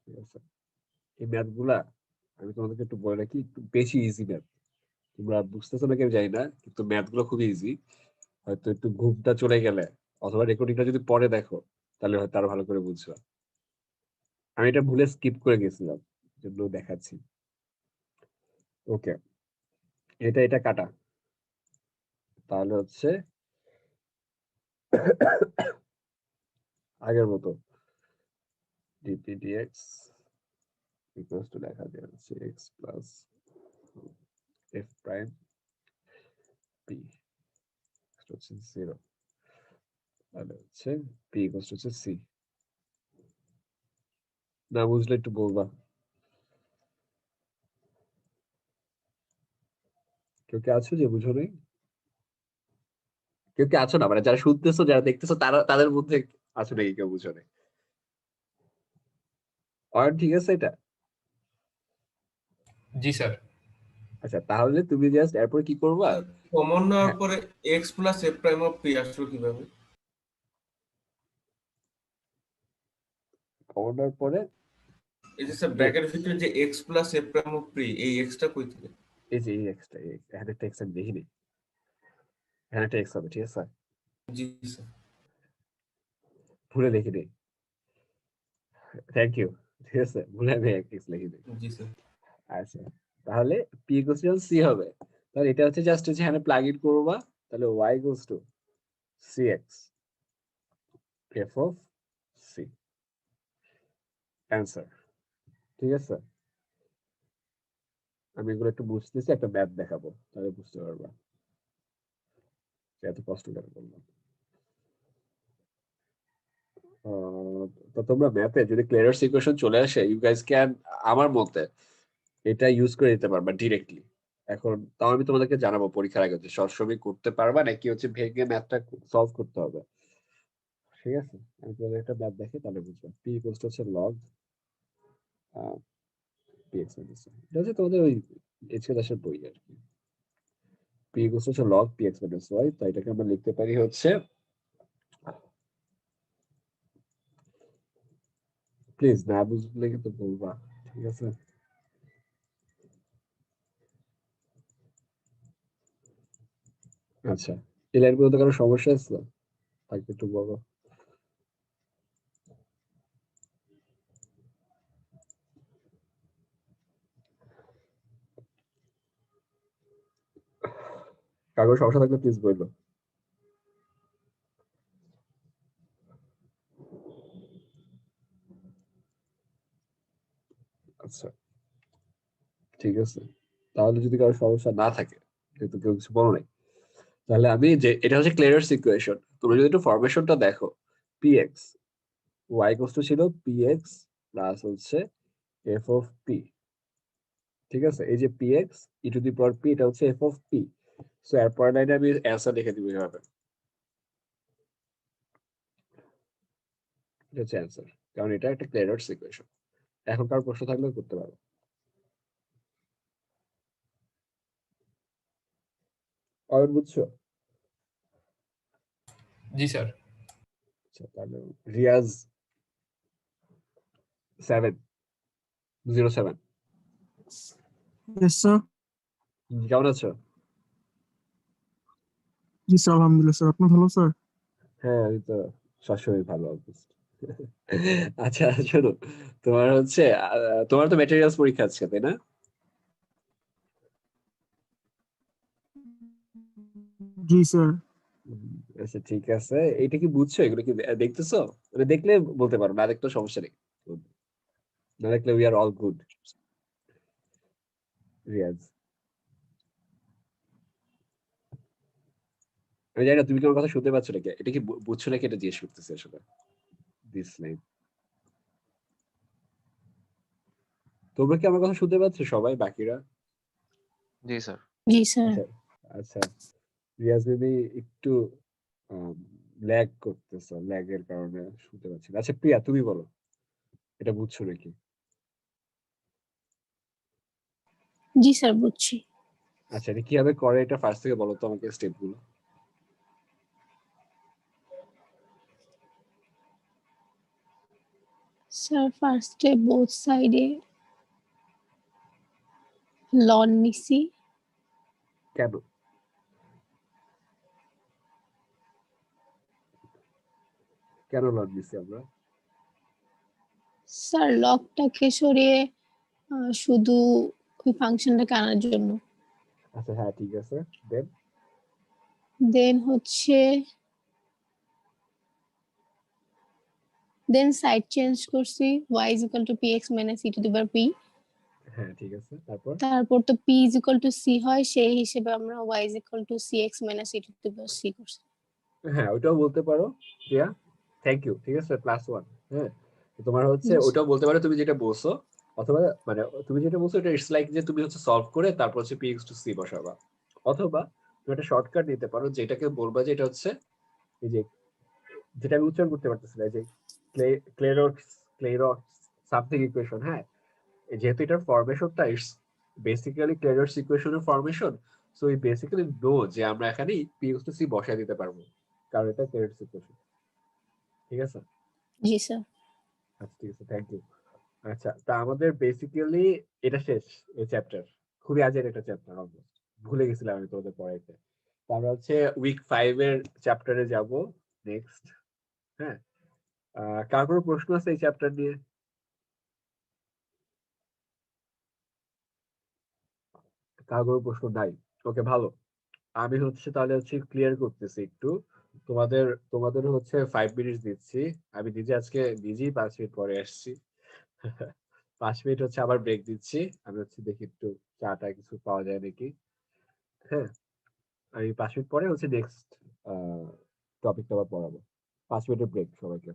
ঠিক আছে? এই ম্যাথ গুলা আমি তোমাদেরকে একটু বলে রাখি, একটু বেশি ইজি ম্যাথ, তোমরা বুঝতেছো নাকি আমি জানি না, কিন্তু ম্যাথ গুলো খুবই ইজি। হয়তো একটু ঘুমটা চলে গেলে অথবা রেকর্ডিংটা যদি পরে দেখো তাহলে হয়তো আরো ভালো করে বুঝবা। আমি এটা ভুলে স্কিপ করে গেছিলাম, জন্য দেখাচ্ছি। ওকে, এটা এটা কাটা, তাহলে হচ্ছে আগের মতো ডিপি ডিএক্স ইকুয়ালস টু লেখা যায় হচ্ছে x plus F prime P হচ্ছে 0, তাহলে হচ্ছে পি ইকুয়ালস টু হচ্ছে সি। না বুঝলে একটু বলবা। কেউ কি আছো যে বুঝো নাই? কেউ কি আছো না, মানে যারা শুনতেছো যারা দেখতেছো তারা তাদের মধ্যে আছো নাকি কেউ বুঝো নাই? অয়ন ঠিক আছে এটা? জি স্যার। আচ্ছা, তাহলে তুমি জাস্ট এরপর কি করবা? কমন নেওয়ার হ্যাঁ, পরে x plus F prime of P আসলো কিভাবে? কমানোর পরে এই যে স্যার যে ব্র্যাকেটের ভিতরে যে x plus F prime of P, এই এক্সটা কই থেকে? এই যে এই এক্সট্রা এখানে একটা এক্স আমি দেখিনি, এখানে একটা এক্স হবে, ঠিক আছে? জি স্যার। ভুলে লিখিনি, থ্যাংক ইউ। ঠিক আছে, ভুলে আমি x লিখে দিই। জি স্যার। আচ্ছা, তাহলে p ইকুয়াল c হবে। তাহলে এটা হচ্ছে জাস্ট যেখানে প্লাগ ইন করবা, তাহলে y equals to cx f of c, answer. ঠিক আছে, আমি এগুলো একটু বুঝতেছি, একটা ম্যাথ দেখাবো, তাহলে বুঝতে পারবা যে এত কষ্ট কেন করলাম। তো তোমরা ম্যাথে যদি ক্লিয়ারেন্স ইকুয়েশন চলে আসে, ইউ গাইস ক্যান, আমার মতে এটা ইউজ করে দিতে পারবা ডিরেক্টলি। এখন তাও আমি তোমাদেরকে জানাবো পরীক্ষার আগে যে সবসময় করতে পারবা নাকি হচ্ছে ভেঙে ম্যাথটা সলভ করতে হবে। ঠিক আছে, আমি তোমাদের একটা ম্যাথ দেখি, তাহলে বুঝবা। p ইকুয়ালস টু হচ্ছে log px মাইনাস y, এটা হচ্ছে তোমাদের ওই এইচকে দাসের বই আর কি। p ইকুয়ালস টু হচ্ছে log px মাইনাস y, তাই এটাকে আমরা লিখতে পারি হচ্ছে, প্লিজ না বুঝলে কিন্তু বলবা, ঠিক আছে? আচ্ছা, এই লাইন পর্যন্ত কারো সমস্যা আছে? থাকবে একটু বলো। কারো সমস্যা থাকলে প্লিজ বললো। আচ্ছা, ঠিক আছে, তাহলে যদি কারো সমস্যা না থাকে, যেহেতু কেউ কিছু বলো নাই, তাহলে আমি যে এটা হচ্ছে ক্লিয়ারেন্স ইকুয়েশন, তুমি যদি একটু ফরমেশনটা দেখো, px y ইকুয়ালস টু ছিল px প্লাস হচ্ছে f of p। ঠিক আছে, এই যে px e to the power p, এটা হচ্ছে f of p। সো এরপর লাইনে আমি অ্যান্সার লিখে দিব এভাবে, এটা হচ্ছে অ্যান্সার, কারণ এটা একটা ক্লিয়ারেন্স ইকুয়েশন। এখন কার প্রশ্ন থাকলে করতে পারো। অয়ন বুঝছো? জি স্যার। আচ্ছা, তাহলে রিয়াজ 707, Yes, sir. কেমন আছো? জি স্যার, আলহামদুলিল্লাহ স্যার, আপনি ভালো স্যার? হ্যাঁ, আমি তো সবসময় ভালো অবস্থা। আচ্ছা শোনো, তোমার হচ্ছে তোমার তো ম্যাটেরিয়ালস পরীক্ষা আছে তাই না? জি স্যার। আচ্ছা ঠিক আছে, এটা কি বুঝছো? এগুলো কি দেখতেছো? মানে দেখলে বলতে পারো, না দেখলেও সমস্যা নেই, না দেখলে we are all good. Riyaz, আমি জানি না তুমি কি আমার কথা শুনতে পাচ্ছ নাকি, এটা কি বুঝছো নাকি, এটা জিজ্ঞেস করতেছি আসলে। দিস লাইন, তোমরা কি আমার কথা শুনতে পাচ্ছ সবাই বাকিরা? জি স্যার। জি স্যার। আচ্ছা আচ্ছা, রিয়াজ বেবি একটু ল্যাগ করতেছো, ল্যাগের কারণে শুনতে পাচ্ছি না। আচ্ছা প্রিয়া, তুমি বলো এটা বুঝছো নাকি? জি স্যার, বুঝছি। আচ্ছা, এটা কিভাবে করে এটা ফার্স্ট থেকে বলো তো আমাকে স্টেপ গুলো। স্যার ফার্স্টে বোথ সাইডে লন নিছি, কেন কেন লগ দিছি আমরা? স্যার লকটাকে সরিয়ে শুধু ওই ফাংশনটাকে আনার জন্য। আচ্ছা হ্যাঁ ঠিক আছে, দেন দেন হচ্ছে দেন সাইড চেঞ্জ করছি, y is equal to px minus e to the power p। হ্যাঁ ঠিক আছে, তারপর তারপর তো p is equal to c হয়, সেই হিসেবে আমরা y is equal to cx minus e to the power c করছি। হ্যাঁ ওইটাও বলতে পারো প্রিয়া, থ্যাংক ইউ। ঠিক আছে, +1। হ্যাঁ, তো তোমার হচ্ছে ওইটাও বলতে পারো তুমি যেটা বলছো, অথবা মানে তুমি যেটা বলছো এটা ইটস লাইক যে তুমি হচ্ছে সলভ করে তারপর হচ্ছে px to c বসাবা, অথবা তুমি একটা শর্টকাট নিতে পারো যেটাকে বলবা যে এটা হচ্ছে এই যে, যেটা আমি উচ্চারণ করতে পারতেছি না, যে ক্লেরক্স ক্লেরক্স সামথিং ইকুয়েশন। হ্যাঁ, যেহেতু এটার ফরমেশনটা ইটস বেসিক্যালি ক্লেরক্স ইকুয়েশনের formation, so we basically know যে আমরা এখানে px to c বসায় দিতে পারবো, কারণ এটা ক্লেরক্স ইকুয়েশন। ঠিক আছে? জি স্যার। আচ্ছা ঠিক আছে, থ্যাংক ইউ। আচ্ছা, তা আমাদের বেসিক্যালি এটা শেষ এই চ্যাপ্টার, খুবই আজের একটা চ্যাপ্টার, অলমোস্ট ভুলে গেছিলাম আমি তোমাদের পড়াইতে। আমরা হচ্ছে উইক 5 এর চ্যাপ্টারে যাব নেক্সট। হ্যাঁ, কার কোনো প্রশ্ন আছে এই চ্যাপ্টার নিয়ে? কার কোনো প্রশ্ন নাই? ওকে, ভালো। আমি হচ্ছে তাহলে হচ্ছে ক্লিয়ার করতেছি একটু। তোমাদের তোমাদের হচ্ছে 5 মিনিট দিচ্ছি। আমি নিজে আজকে নিজেই 5 মিনিট পরে আসছি। 5 মিনিট হচ্ছে আবার ব্রেক দিচ্ছি। আমি হচ্ছে দেখি একটু চাটা কিছু পাওয়া যায় নাকি। হ্যাঁ, আমি 5 মিনিট পরে হচ্ছে নেক্সট টপিকটা আবার পড়াবো। 5 মিনিটের ব্রেক সবাইকে।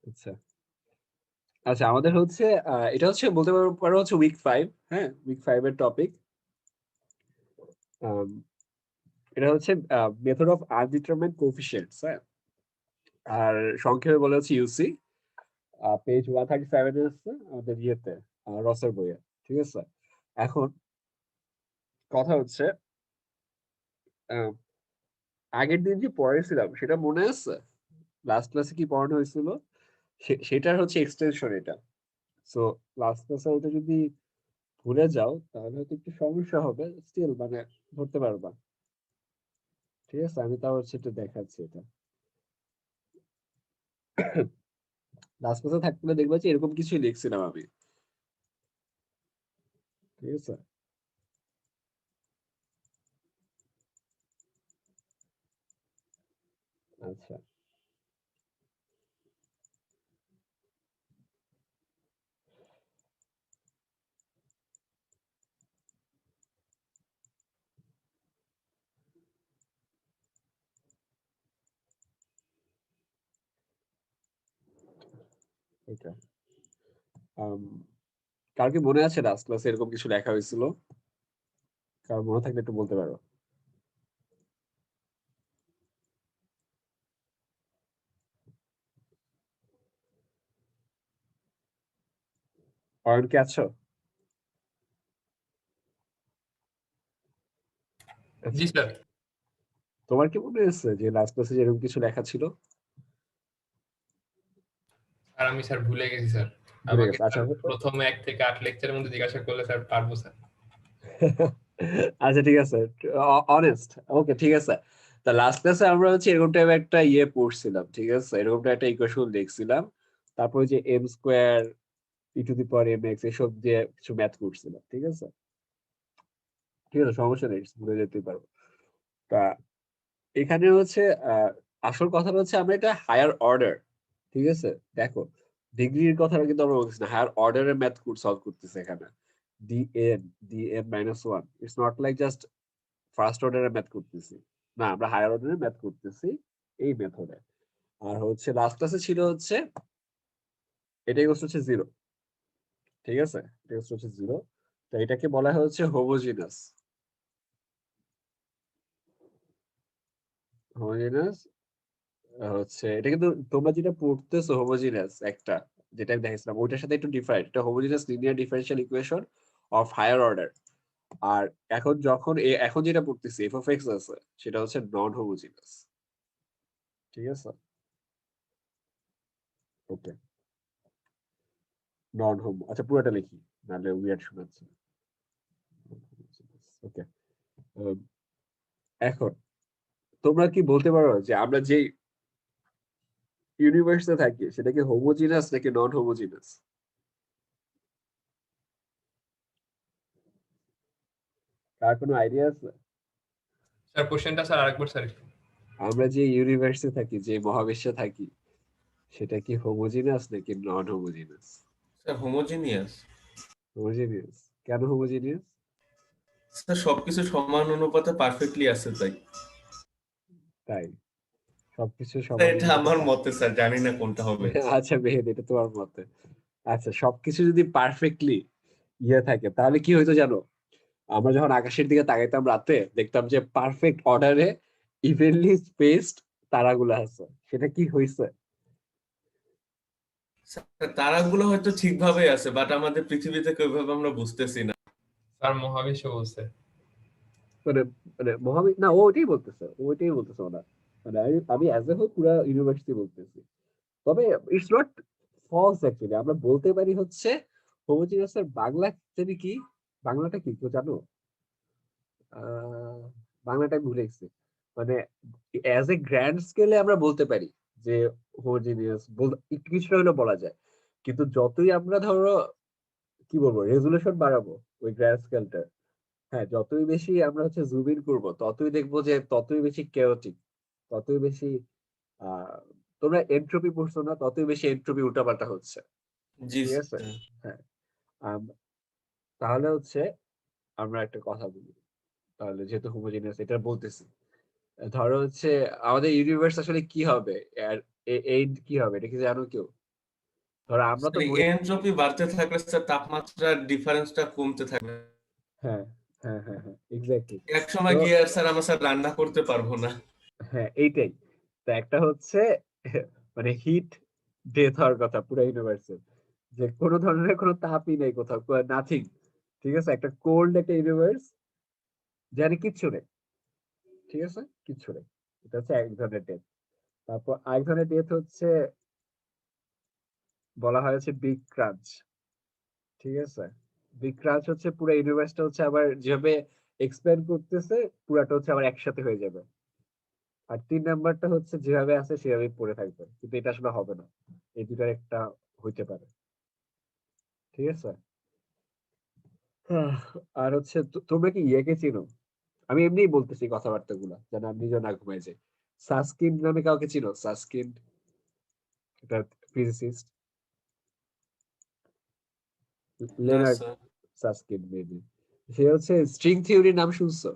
আচ্ছা আচ্ছা, আমাদের হচ্ছে এটা হচ্ছে বলতে পারো হচ্ছে উইক 5। হ্যাঁ, উইক 5 এর টপিক। এটা হচ্ছে মেথড অফ আনডিটারমাইন্ড কোএফিসিয়েন্টস। হ্যাঁ, আর সংক্ষেপে বলে হচ্ছে ইউসি। পেজ 137 এ আছে আমাদের ইয়েতে, রসের বইয়ে। ঠিক আছে, এখন কথা হচ্ছে আহ, আগের দিন যে পড়াইছিলাম সেটা মনে আছে? লাস্ট ক্লাসে কি পড়ানো হয়েছিল সেটার হচ্ছে এক্সটেনশন এটা। সো লাস্ট ক্লাসে ওটা যদি ভুলে যাও তাহলে হয়তো একটু সমস্যা হবে, স্টিল মানে ধরতে পারবা। ঠিক আছে, আমি তাও হচ্ছে একটু দেখাচ্ছি এটা। লাস্ট ক্লাসে থাকলে দেখবা যে এরকম কিছুই লিখছিলাম আমি। ঠিক আছে, আচ্ছা এটা কার কি মনে আছে লাস্ট ক্লাসে এরকম কিছু লেখা হয়েছিল? কার মনে থাকলে একটু বলতে পারো। অয়ন কি আছো? আচ্ছা, জি স্যার। তোমার কি মনে আছে যে লাস্ট ক্লাসে এরকম কিছু লেখা ছিল? আর আমি স্যার ভুলে গেছি স্যার। ভুলে আমাকে গেছো? আচ্ছা স্যার প্রথম 1 থেকে 8 লেকচারের মধ্যে জিজ্ঞাসা করলে স্যার পারবো স্যার। আচ্ছা ঠিক আছে, অনেস্ট। ওকে ঠিক আছে। তা লাস্ট ক্লাসে আমরা হচ্ছে এরকম টাইপের একটা ইয়ে পড়ছিলাম। ঠিক আছে, এরকম একটা ইকুয়েশন দেখছিলাম। তারপর যে M square E to the power M X এসব দিয়ে কিছু ম্যাথ করছিলাম। ঠিক আছে, ঠিক আছে, সমস্যা নেই, ভুলে যেতে পারবো। তা এখানে হচ্ছে আসল কথাটা হচ্ছে আমরা এটা হায়ার অর্ডার। ঠিক আছে, দেখো ডিগ্রির কথাটা কিন্তু আমরা বলতেছি না, হায়ার অর্ডারের ম্যাথ সলভ করতেছে এখানে। dn minus 1, it's not like just first অর্ডারের ম্যাথ করতেছি, না আমরা হায়ার অর্ডারের ম্যাথ করতেছি এই মেথডে। আর হচ্ছে লাস্ট ক্লাসে ছিল হচ্ছে এটা ইকুয়াল হচ্ছে 0, ঠিক আছে, এটা ইকুয়াল হচ্ছে 0, তো এটাকে বলা হয় হচ্ছে হোমোজিনাস। হোমোজিনাস হচ্ছে এটা কিন্তু তোমরা যেটা পড়তেছো হোমোজিনাস একটা যেটা আমি দেখাইছিলাম ওইটার সাথে একটু ডিফারেন্ট, এটা homogeneous linear differential equation of higher order. আর এখন যখন এখন যেটা পড়তেছি এফ অফ এক্স আছে সেটা হচ্ছে নন হোমোজিনাস, ঠিক আছে, ওকে নন হোমো। আচ্ছা পুরোটা লিখি নাহলে উইয়ার্ড শোনাচ্ছে। ওকে, এখন তোমরা কি বলতে পারো যে আমরা যে ইউনিভার্সে থাকি সেটা কি হোমোজিনাস নাকি নন হোমোজিনাস? কার কোনো আইডিয়া আছে? স্যার কোশ্চেনটা স্যার আরেকবার স্যার একটু। আমরা যে ইউনিভার্সে থাকি যে মহাবিশ্বে থাকি সেটা কি হোমোজিনাস নাকি non homogeneous? Sir homogeneous. Homogeneous কেন হোমোজিনিয়াস? স্যার সবকিছু সমান অনুপাতে পারফেক্টলি আছে তাই। তাই সবকিছু স্যার, সমান? এটা আমার মতে স্যার, জানি না কোনটা হবে। আচ্ছা মেহেদ এটা তোমার মতে। আচ্ছা সবকিছু যদি পারফেক্টলি থাকে তাহলে কি হইতো জানো? আমরা যখন আকাশের দিকে তাকাইতাম রাতে দেখতাম যে পারফেক্ট অর্ডারে ইভেনলি স্পেসড তারাগুলো আছে, সেটা কি হইছে? স্যার তারাগুলো হয়তো ঠিকভাবে আছে, বাট আমাদের পৃথিবী থেকে ওইভাবে আমরা বুঝতেছি না। স্যার মহাবিশ্ব বলছে। মানে মানে মহাবিশ্ব না, ওইটাই বলতেছে ওরা, মানে আমি অ্যাজ এ হোল পুরো ইউনিভার্সিটি বলতেছি। তবে ইটস নট ফলস অ্যাকচুয়ালি, আমরা বলতে পারি হচ্ছে হোমোজিনিয়াসের বাংলা জানি কি, বাংলাটা কি কেউ জানো? বাংলাটা আমি ভুলে গেছি। মানে অ্যাজ এ গ্র্যান্ড স্কেলে আমরা বলতে পারি যে হোমোজিনিয়াস একটু কিছুটা হলেও বলা যায়, কিন্তু যতই আমরা ধরো কি বলবো রেজুলেশন বাড়াবো ওই গ্র্যান্ড স্কেলটা, হ্যাঁ যতই বেশি আমরা হচ্ছে জুম ইন করবো ততই দেখবো যে ততই বেশি কেওটিক, ততই বেশি তোমরা এন্ট্রপি পড়ছো না, ততই বেশি এন্ট্রপি উল্টাপাল্টা হচ্ছে, জি ঠিক আছে। স্যার। হ্যাঁ তাহলে হচ্ছে আমরা একটা কথা বলি, তাহলে যেহেতু হোমোজিনিয়াস এটা বলতেছি, ধরো হচ্ছে আমাদের ইউনিভার্স আসলে কি হবে, এন্ড কি হবে এটা কি জানো কেউ? ধরো আমরা তো এনট্রপি বাড়তে থাকলে স্যার তাপমাত্রার ডিফারেন্সটা কমতে থাকবে। হ্যাঁ হ্যাঁ হ্যাঁ হ্যাঁ এক্স্যাক্টলি। এক সময় গিয়ে আর স্যার আমরা স্যার রান্না করতে পারবো না। হ্যাঁ এইটাই তো একটা হচ্ছে মানে হিট ডেথ হওয়ার কথা পুরো ইউনিভার্সে, যে কোনো ধরনের কোনো তাপই নেই কোথাও, নাথিং, ঠিক আছে, একটা কোল্ড একটা ইউনিভার্স জানি কিচ্ছু নেই, ঠিক আছে কিচ্ছু নেই, এটা হচ্ছে এক ধরনের ডেথ। তারপর আরেক ধরনের ডেথ হচ্ছে বলা হয় হচ্ছে বিগ ক্রাঞ্চ, ঠিক আছে, বিগ ক্রাঞ্চ হচ্ছে পুরো ইউনিভার্সটা হচ্ছে আবার যেভাবে এক্সপ্যান্ড করতেছে পুরাটা হচ্ছে আবার একসাথে হয়ে যাবে। আর 3 নাম্বারটা হচ্ছে যেভাবে আছে সেভাবেই পড়ে থাকবে, কিন্তু এটা আসলে হবে না, এই দুটার একটা হইতে পারে, ঠিক আছে। আর হচ্ছে তোমরা কি ইয়েকে চিনো? আমি এমনিই বলতেছি কথাবার্তা গুলা যেন আমি নিজে না ঘুমাই যাই। সাসকিন নামে কাউকে চিনো? সাসকিন এটা ফিজিসিস্ট, না লেনার্ড স্যার। সাসকিন মেবি। সে হচ্ছে স্ট্রিং থিওরির নাম শুনছো?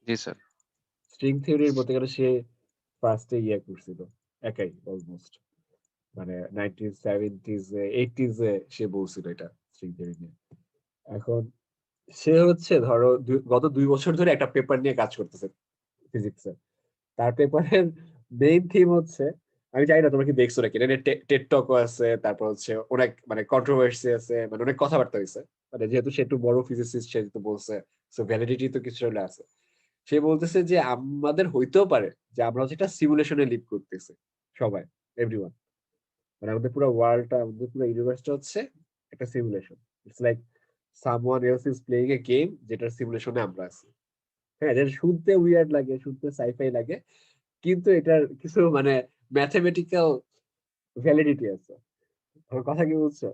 জি স্যার। স্ট্রিং থিওরির বলতে গেলে সে ফার্স্টে ইয়ে করছিল একাই অলমোস্ট, মানে 1970s 80s সে বলছিল এটা স্ট্রিং থিওরি নিয়ে। এখন সে হচ্ছে ধরো গত 2 বছর ধরে একটা পেপার নিয়ে কাজ করতেছে ফিজিক্সে। তার পেপারের মেইন থিম হচ্ছে, আমি জানি না তোমরা কি দেখছো নাকি, এটা টেড টকও আছে, তারপর হচ্ছে অনেক মানে কন্ট্রোভার্সি আছে, মানে অনেক কথাবার্তা হয়েছে, মানে যেহেতু সে একটু বড় ফিজিসিস্ট সে তো বলছে, সো ভ্যালিডিটি তো কিছু হলে আছে। সে বলতেছে যে আমাদের হইতেও পারে যে আমরা হচ্ছে একটা সিমুলেশনে লিভ করতেছি সবাই, এভরিওয়ান, মানে আমাদের পুরো ওয়ার্ল্ডটা আমাদের পুরো ইউনিভার্সটা হচ্ছে একটা simulation, it's like someone else is playing A game যেটার সিমুলেশনে আমরা আছি। হ্যাঁ যেটা শুনতে উইয়ার্ড লাগে, শুনতে সাইফাই লাগে, কিন্তু এটার কিছু মানে ম্যাথমেটিক্যাল ভ্যালিডিটি আছে। আমার কথা কি বুঝছো?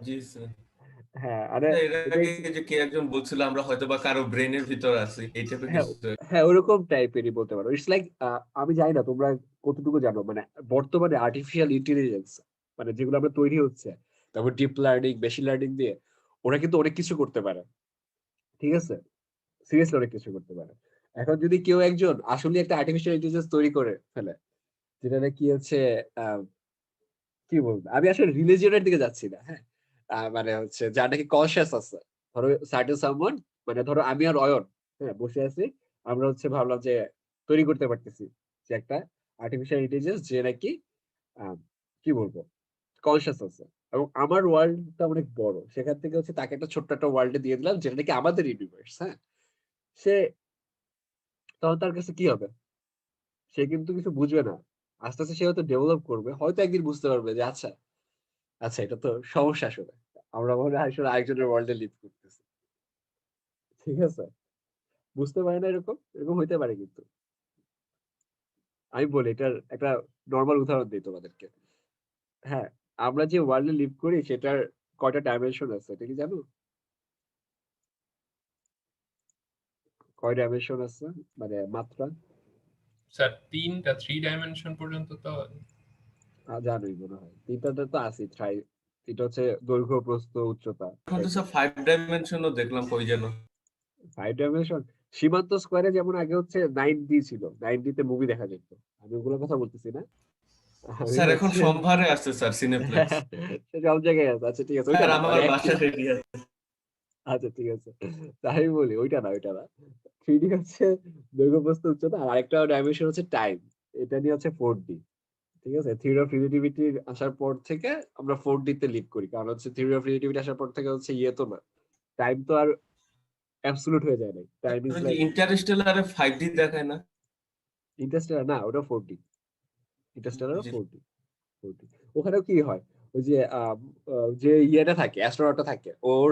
জি স্যার। হ্যাঁ আরে এর এটাই আগে যে কে একজন বলছিল আমরা হয়তো বা কারো ব্রেনের ভিতর আছি, এই টাইপের হ্যাঁ কিছু। হ্যাঁ ওরকম টাইপেরই বলতে পারো। ইটস লাইক আমি জানি না তোমরা কতটুকু জানো, মানে বর্তমানে আর্টিফিশিয়াল ইন্টেলিজেন্স মানে যেগুলো আমরা তৈরি হচ্ছে, তারপর ডিপ লার্নিং মেশিন লার্নিং দিয়ে ওরা কিন্তু অনেক কিছু করতে পারে, ঠিক আছে, সিরিয়াসলি অনেক কিছু করতে পারে। এখন যদি কেউ একজন আসলে একটা আর্টিফিশিয়াল ইন্টেলিজেন্স তৈরি করে ফেলে, যেটা নাকি হচ্ছে কি বলবো, আমি আসলে রিলিজিয়নের দিকে যাচ্ছি না, হ্যাঁ, মানে হচ্ছে যার নাকি কনসিয়াস আছে, ধরো সার্টেন সামওয়ান, মানে ধরো আমি আর অয়ন, হ্যাঁ, বসে আছি, আমরা হচ্ছে ভাবলাম যে তৈরি করতে পারতেছি যে একটা আর্টিফিশিয়াল ইন্টেলিজেন্স যে নাকি কি বলবো কনসিয়াস আছে, এবং আমার ওয়ার্ল্ডটা অনেক বড়, সেখান থেকে হচ্ছে তাকে একটা ছোট্ট একটা ওয়ার্ল্ডে দিয়ে দিলাম যেটা নাকি আমাদের ইউনিভার্স, হ্যাঁ, সে তখন তার কাছে কি হবে, সে কিন্তু কিছু বুঝবে না, আস্তে আস্তে সে হয়তো ডেভেলপ করবে, হয়তো একদিন বুঝতে পারবে যে আচ্ছা আচ্ছা এটা তো সমস্যা, আসলে আমরা মনে হয় আসলে আরেকজনের ওয়ার্ল্ডে লিভ করতেছি, ঠিক আছে, বুঝতে পারে না, এরকম এরকম হইতে পারে কিন্তু। আমি বলি এটার একটা নর্মাল উদাহরণ দিই তোমাদেরকে, হ্যাঁ, আমরা যে ওয়ার্ল্ডে লিভ করি সেটার কয়টা ডাইমেনশন আছে এটা কি জানো? কয় ডাইমেনশন আছে, মানে মাত্রা? স্যার 3 ডাইমেনশন পর্যন্ত তো জানোই মনে হয়, তিনটাতে তো আছে, এটা হচ্ছে দৈর্ঘ্য, প্রস্থ, উচ্চতা। এখন তো সব 5 ডাইমেনশনও দেখলাম কই যেন। 5 ডাইমেনশন সীমান্ত স্কোয়ারে যেমন আগে হচ্ছে 9D ছিল, 9D তে মুভি দেখা যেত, আমি ওগুলোর কথা বলতেছি না, আমি স্যার এখন হচ্ছে সোমবারে আসছে স্যার সিনেপ্লেক্স। সে সব জায়গায় আছে, আচ্ছা ঠিক আছে, ওইটা স্যার না, আমার মানে বাসা রেডি আছে। আচ্ছা ঠিক আছে, তাই আমি বলি ওইটা না, ওইটা না, 3D হচ্ছে দৈর্ঘ্য, প্রস্থ, উচ্চতা, আর আরেকটা ডাইমেনশন হচ্ছে টাইম, এটা নিয়ে হচ্ছে 4D, ঠিক আছে, থিওরি অফ রিলেটিভিটি আসার পর থেকে আমরা 4D তে লিভ করি, কারণ হচ্ছে থিওরি অফ রিলেটিভিটি আসার পর থেকে হচ্ছে ইয়ে তো না, টাইম তো আর অ্যাবসলিউট হয়ে যায় না, টাইম ইজ তুমি কি লাইক ইন্টারস্টেলারে 5D দেখায় না? ইন্টারস্টেলার, না ওটা 4D, ইন্টারস্টেলারও জি 4D, 4D। ওখানেও কি হয়, ওই যে যে ইয়েটা থাকে, অ্যাস্ট্রোনটটা থাকে, ওর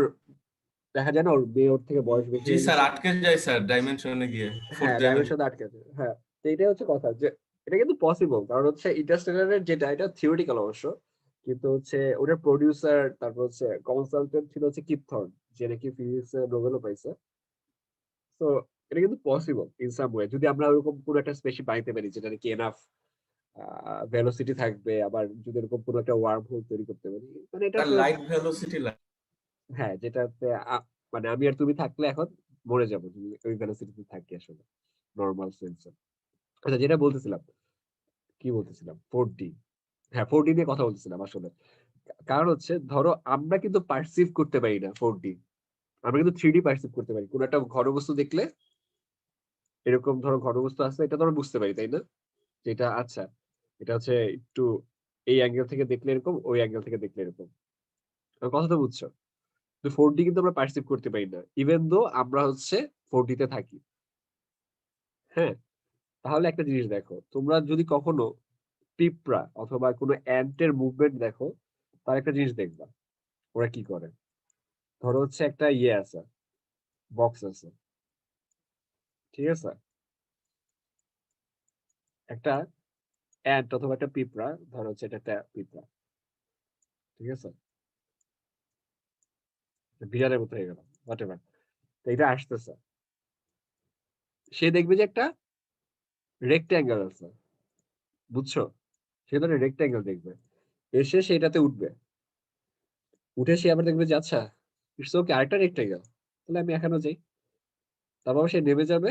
দেখা যায় না, ওর মেয়ে ওর থেকে বয়স বেশি জি হয়ে স্যার গেছে, আটকে যায় স্যার ডাইমেনশনে গিয়ে, ফোর্থ হ্যাঁ, ডাইমেনশন। ডাইমেনশন আটকে আছে, হ্যাঁ, তো এটাই হচ্ছে কথা যে এটা কিন্তু পসিবল, কারণ হচ্ছে ইন্টারস্টেলারের যেটা এটা থিওরিটিক্যাল অবশ্য, কিন্তু হচ্ছে ওটার প্রডিউসার তারপর হচ্ছে কনসালটেন্ট ছিল হচ্ছে কিপ থর্ন, যে নাকি ফিজিক্স এ নোবেলও পাইছে, তো এটা কিন্তু পসিবল ইন সাম ওয়ে, যদি আমরা ওরকম কোনো একটা স্পেসিফিক বানাইতে পারি যেটা নাকি এনাফ ভেলোসিটি থাকবে, আবার যদি এরকম কোনো একটা ওয়ার্ম হোল তৈরি করতে পারি, মানে এটা আর তো, লাইট ভেলোসিটি হ্যাঁ, যেটাতে মানে আমি আর তুমি থাকলে এখন মরে যাবো যদি ওই ভেলোসিটিতে থাকি আসলে, নর্মাল সেন্সে। আচ্ছা, যেটা বলতেছিলাম, কি বলতেছিলাম, 4D, হ্যাঁ 4D নিয়ে কথা বলতেছিলাম আসলে, কারণ হচ্ছে ধরো আমরা কিন্তু পারসিভ করতে পারি না 4D, আমরা কিন্তু 3D পারসিভ করতে পারি, কোন একটা ঘনবস্তু দেখলে, এরকম ধরো ঘনবস্তু আছে, এটা তো আমরা বুঝতে পারি তাই না, যেটা আচ্ছা এটা হচ্ছে একটু এই অ্যাঙ্গেল থেকে দেখলে এরকম, ওই অ্যাঙ্গেল থেকে দেখলে এরকম, আমার কথা তো বুঝছো, তো 4D কিন্তু আমরা পারসিভ করতে পারি না, ইভেন দো আমরা হচ্ছে 4D তে থাকি, হ্যাঁ, তাহলে একটা জিনিস দেখো, তোমরা যদি কখনো পিঁপড়া অথবা কোনো অ্যান্টের মুভমেন্ট দেখো, তার একটা জিনিস দেখবা, ওরা কি করে, ধরো হচ্ছে একটা ইয়ে আছে, বক্স আছে, ঠিক আছে, একটা অ্যান্ট অথবা একটা পিঁপড়া, ধরো হচ্ছে এটা একটা পিঁপড়া, ঠিক আছে, বিড়ালের মতো হয়ে গেল, হোয়াট এভার, তো এটা আসতেছে, সে দেখবে যে একটা রেক্ট্যাঙ্গেল আছে, বুঝছো, সে ধরে রেক্ট্যাঙ্গেল দেখবে, এসে সেটাতে উঠবে, উঠে সে আবার দেখবে যে আচ্ছা ইটস ওকে, আরেকটা রেক্ট্যাঙ্গেল, তাহলে আমি এখানেও যাই, তারপর সে নেমে যাবে,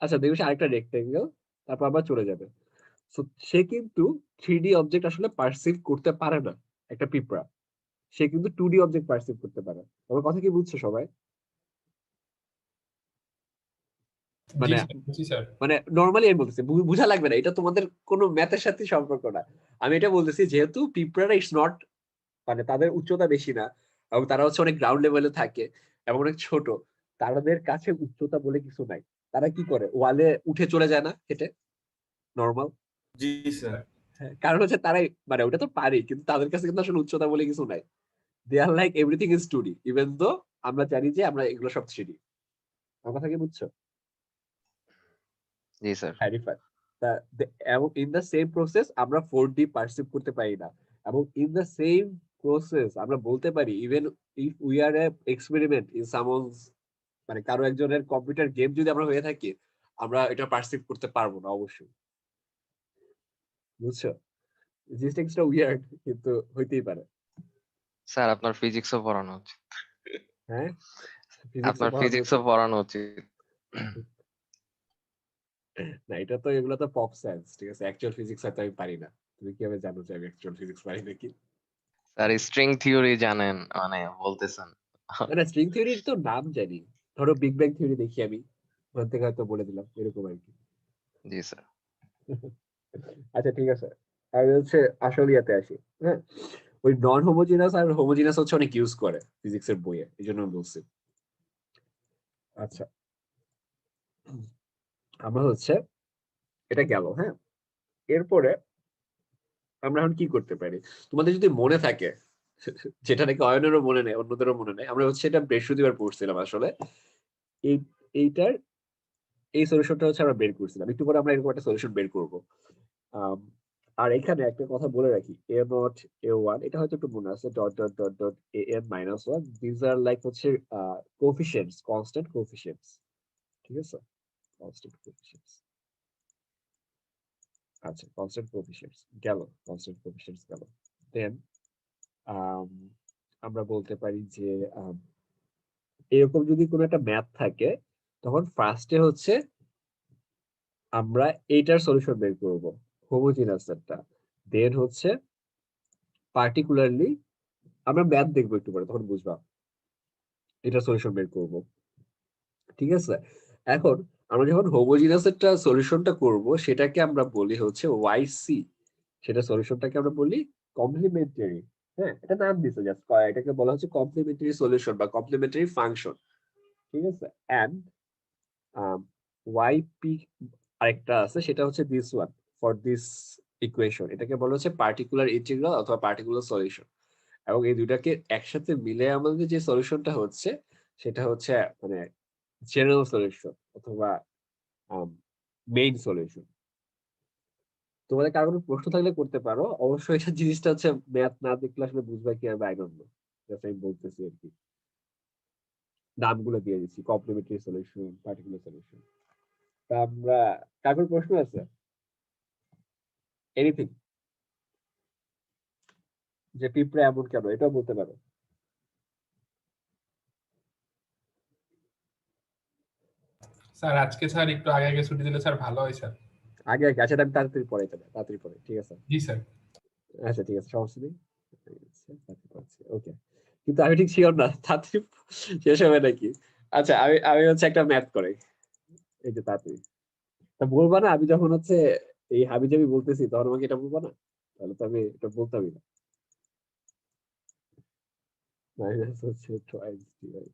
আচ্ছা দেখবে সে আরেকটা রেক্ট্যাঙ্গেল, তারপর আবার চলে যাবে। So, সে কিন্তু 3D অবজেক্ট আসলে পারসিভ করতে পারে না, একটা পিঁপড়া, সে কিন্তু 2D অবজেক্ট পারসিভ করতে পারে, আমার কথা কি বুঝছো সবাই? জি মানে স্যার, জি স্যার। মানে নর্মালি আমি বলতেছি, বুঝা লাগবে না, এটা তোমাদের কোনো ম্যাথের সাথে সম্পর্ক না, আমি এটা বলতেছি যেহেতু পিঁপড়ারা ইটস নট, মানে তাদের উচ্চতা বেশি না, এবং তারা হচ্ছে অনেক গ্রাউন্ড লেভেলে থাকে এবং অনেক ছোট, তাদের কাছে উচ্চতা বলে কিছু নাই, তারা কি করে ওয়ালে উঠে চলে যায় না হেঁটে, নর্মাল, জি স্যার। হ্যাঁ, কারণ হচ্ছে তারাই, মানে ওটা তো পারি, কিন্তু তাদের কাছে কিন্তু আসলে উচ্চতা বলে কিছু নাই, they are like everything is 2D, even though আমরা জানি যে আমরা এগুলো সব 3D, আমার কথা কি বুঝছো? জি স্যার। ভেরিফাই, এবং ইন দ্য সেম প্রসেস আমরা 4D পারসিভ করতে পারি না, এবং ইন দ্য সেম প্রসেস আমরা বলতে পারি even if we are A experiment in someone's, মানে কারো একজনের কম্পিউটার গেম যদি আমরা হয়ে থাকি, আমরা এটা পারসিভ করতে পারবো না অবশ্যই, বুঝছো, জিনিসটা কিছুটা উইয়ার্ড কিন্তু হইতেই পারে। স্যার আপনার ফিজিক্সও পড়ানো হচ্ছে। হ্যাঁ আপনার ফিজিক্সও পড়ানো উচিত। না এটা তো এগুলো তো পপ সায়েন্স, ঠিক আছে, অ্যাকচুয়াল ফিজিক্স হয়তো আমি পারি না। তুমি কিভাবে জানো যে আমি অ্যাকচুয়াল ফিজিক্স পারি নাকি? স্যার স্ট্রিং থিওরি জানেন মানে বলতেছেন। মানে স্ট্রিং থিওরির তো নাম জানি, ধরো বিগ ব্যাং থিওরি দেখি আমি, ওখান থেকে হয়তো বলে দিলাম এরকম আর কি। জি স্যার। আচ্ছা ঠিক আছে, আমি হচ্ছে আসল ইয়াতে আসি। হ্যাঁ, ওই নন হোমোজিনাস আর হোমোজিনাস হচ্ছে অনেক ইউজ করে ফিজিক্স এর বইয়ে, এই জন্য আমি বলছি। আচ্ছা আমরা হচ্ছে এটা গেল। হ্যাঁ, এরপরে আমরা এখন কি করতে পারি, তোমাদের যদি মনে থাকে, যেটা নাকি অয়নেরও মনে নেই অন্যদেরও মনে নেই, আমরা হচ্ছে এটা বৃহস্পতিবার পড়ছিলাম আসলে। এই এইটার এই সলিউশনটা হচ্ছে আমরা বের করছিলাম, একটু পরে আমরা এরকম একটা সলিউশন বের করবো। আম, আর এখানে একটা কথা বলে রাখি, এ নট এ ওয়ান এটা হয়তো একটু মনে আছে, dot dot dot dot A N minus one, this are like হচ্ছে কোফিশিয়েন্টস, কনস্ট্যান্ট কোফিশিয়েন্টস, ঠিক আছে, কনস্ট্যান্ট কোফিশিয়েন্টস। আচ্ছা কনস্ট্যান্ট কোফিশিয়েন্টস গেল, কনস্ট্যান্ট কোফিশিয়েন্টস গেল। দেন আমরা বলতে পারি যে এরকম যদি কোনো একটা ম্যাথ থাকে, তখন ফার্স্টে হচ্ছে আমরা এইটার সলিউশন বের করব, হোমোজিনাসটা। দেন হচ্ছে পার্টিকুলারলি আমরা ম্যাথ দেখবো একটু পরে, তখন বুঝবা এটা সলিউশন বের করব, ঠিক আছে। এখন আমরা যখন হোমোজিনাসেরটা সলিউশনটা করব, সেটাকে আমরা বলি হচ্ছে ওয়াইসি, সেটা সলিউশনটাকে আমরা বলি কমপ্লিমেন্টারি। হ্যাঁ, এটা নাম দিছে জাস্ট, এটাকে বলা হচ্ছে কমপ্লিমেন্টারি সলিউশন বা কমপ্লিমেন্টারি ফাংশন, ঠিক আছে। এন্ড ওয়াইপি আরেকটা আছে, সেটা হচ্ছে this one for this equation, এটাকে বলা হচ্ছে পার্টিকুলার ইন্টিগ্রাল অথবা পার্টিকুলার সলিউশন। এবং এই দুইটাকে একসাথে মিলে আমাদের যে সলিউশনটা হচ্ছে, সেটা হচ্ছে মানে জেনারেল সলিউশন অথবা মেইন সলিউশন। তোমাদের কারো কোনো প্রশ্ন থাকলে করতে পারো, অবশ্যই এটা জিনিসটা হচ্ছে ম্যাথ না দেখলে আসলে বুঝবে কি হবে, আই ডোন্ট নো, আমি বলতেছি আর কি, নামগুলো দিয়ে দিচ্ছি, কমপ্লিমেন্টারি সলিউশন, পার্টিকুলার সলিউশন। তা আমরা, কারোর প্রশ্ন আছে এনিথিং, যে পিঁপড়ে এমন কেন, এটাও বলতে পারো। স্যার আজকে স্যার একটু আগে আগে ছুটি দিলে স্যার ভালো হয় স্যার। আগে আগে, আচ্ছা আমি তাড়াতাড়ি পরে, তাড়াতাড়ি পরে, ঠিক আছে। জি স্যার। আচ্ছা ঠিক আছে, সমস্যা নেই, ওকে। কিন্তু আমি ঠিক শিওর না তাড়াতাড়ি শেষ হবে নাকি। আচ্ছা আমি আমি হচ্ছে একটা ম্যাথ করে, এই যে তাড়াতাড়ি, তা বলবা না আমি যখন হচ্ছে এই হাবি জাবি বলতেছি, তখন আমাকে এটা বলবা না, তাহলে তো আমি এটা বলতামই না। মাইনাস হচ্ছে টুয়াইস ডিভাইড,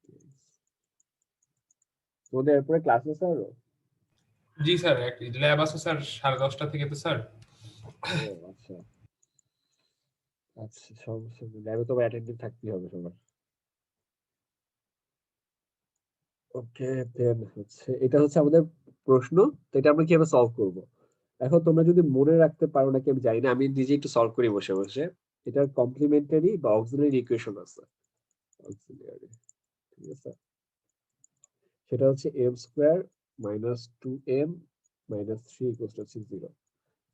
তোমাদের এরপরে ক্লাস আছে আরো? জি স্যার, ল্যাব আছে স্যার 10:30 থেকে তো স্যার। ও আচ্ছা আচ্ছা, সমস্যা নেই, ল্যাবে তো অ্যাটেন্ডেন্ট থাকতেই হবে সবার। ওকে, দেন হচ্ছে এটা হচ্ছে আমাদের প্রশ্ন, তো এটা আমরা কিভাবে সলভ করব। এখন তোমরা যদি মনে রাখতে পারো নাকি আমি জানি না, আমি নিজে একটু সলভ করি বসে বসে। এটার কমপ্লিমেন্টারি বা অক্সিলারি ইকুয়েশন আছে, অক্সিলারি, ঠিক আছে। সেটা হচ্ছে m square minus 2m minus 3 equals to 0,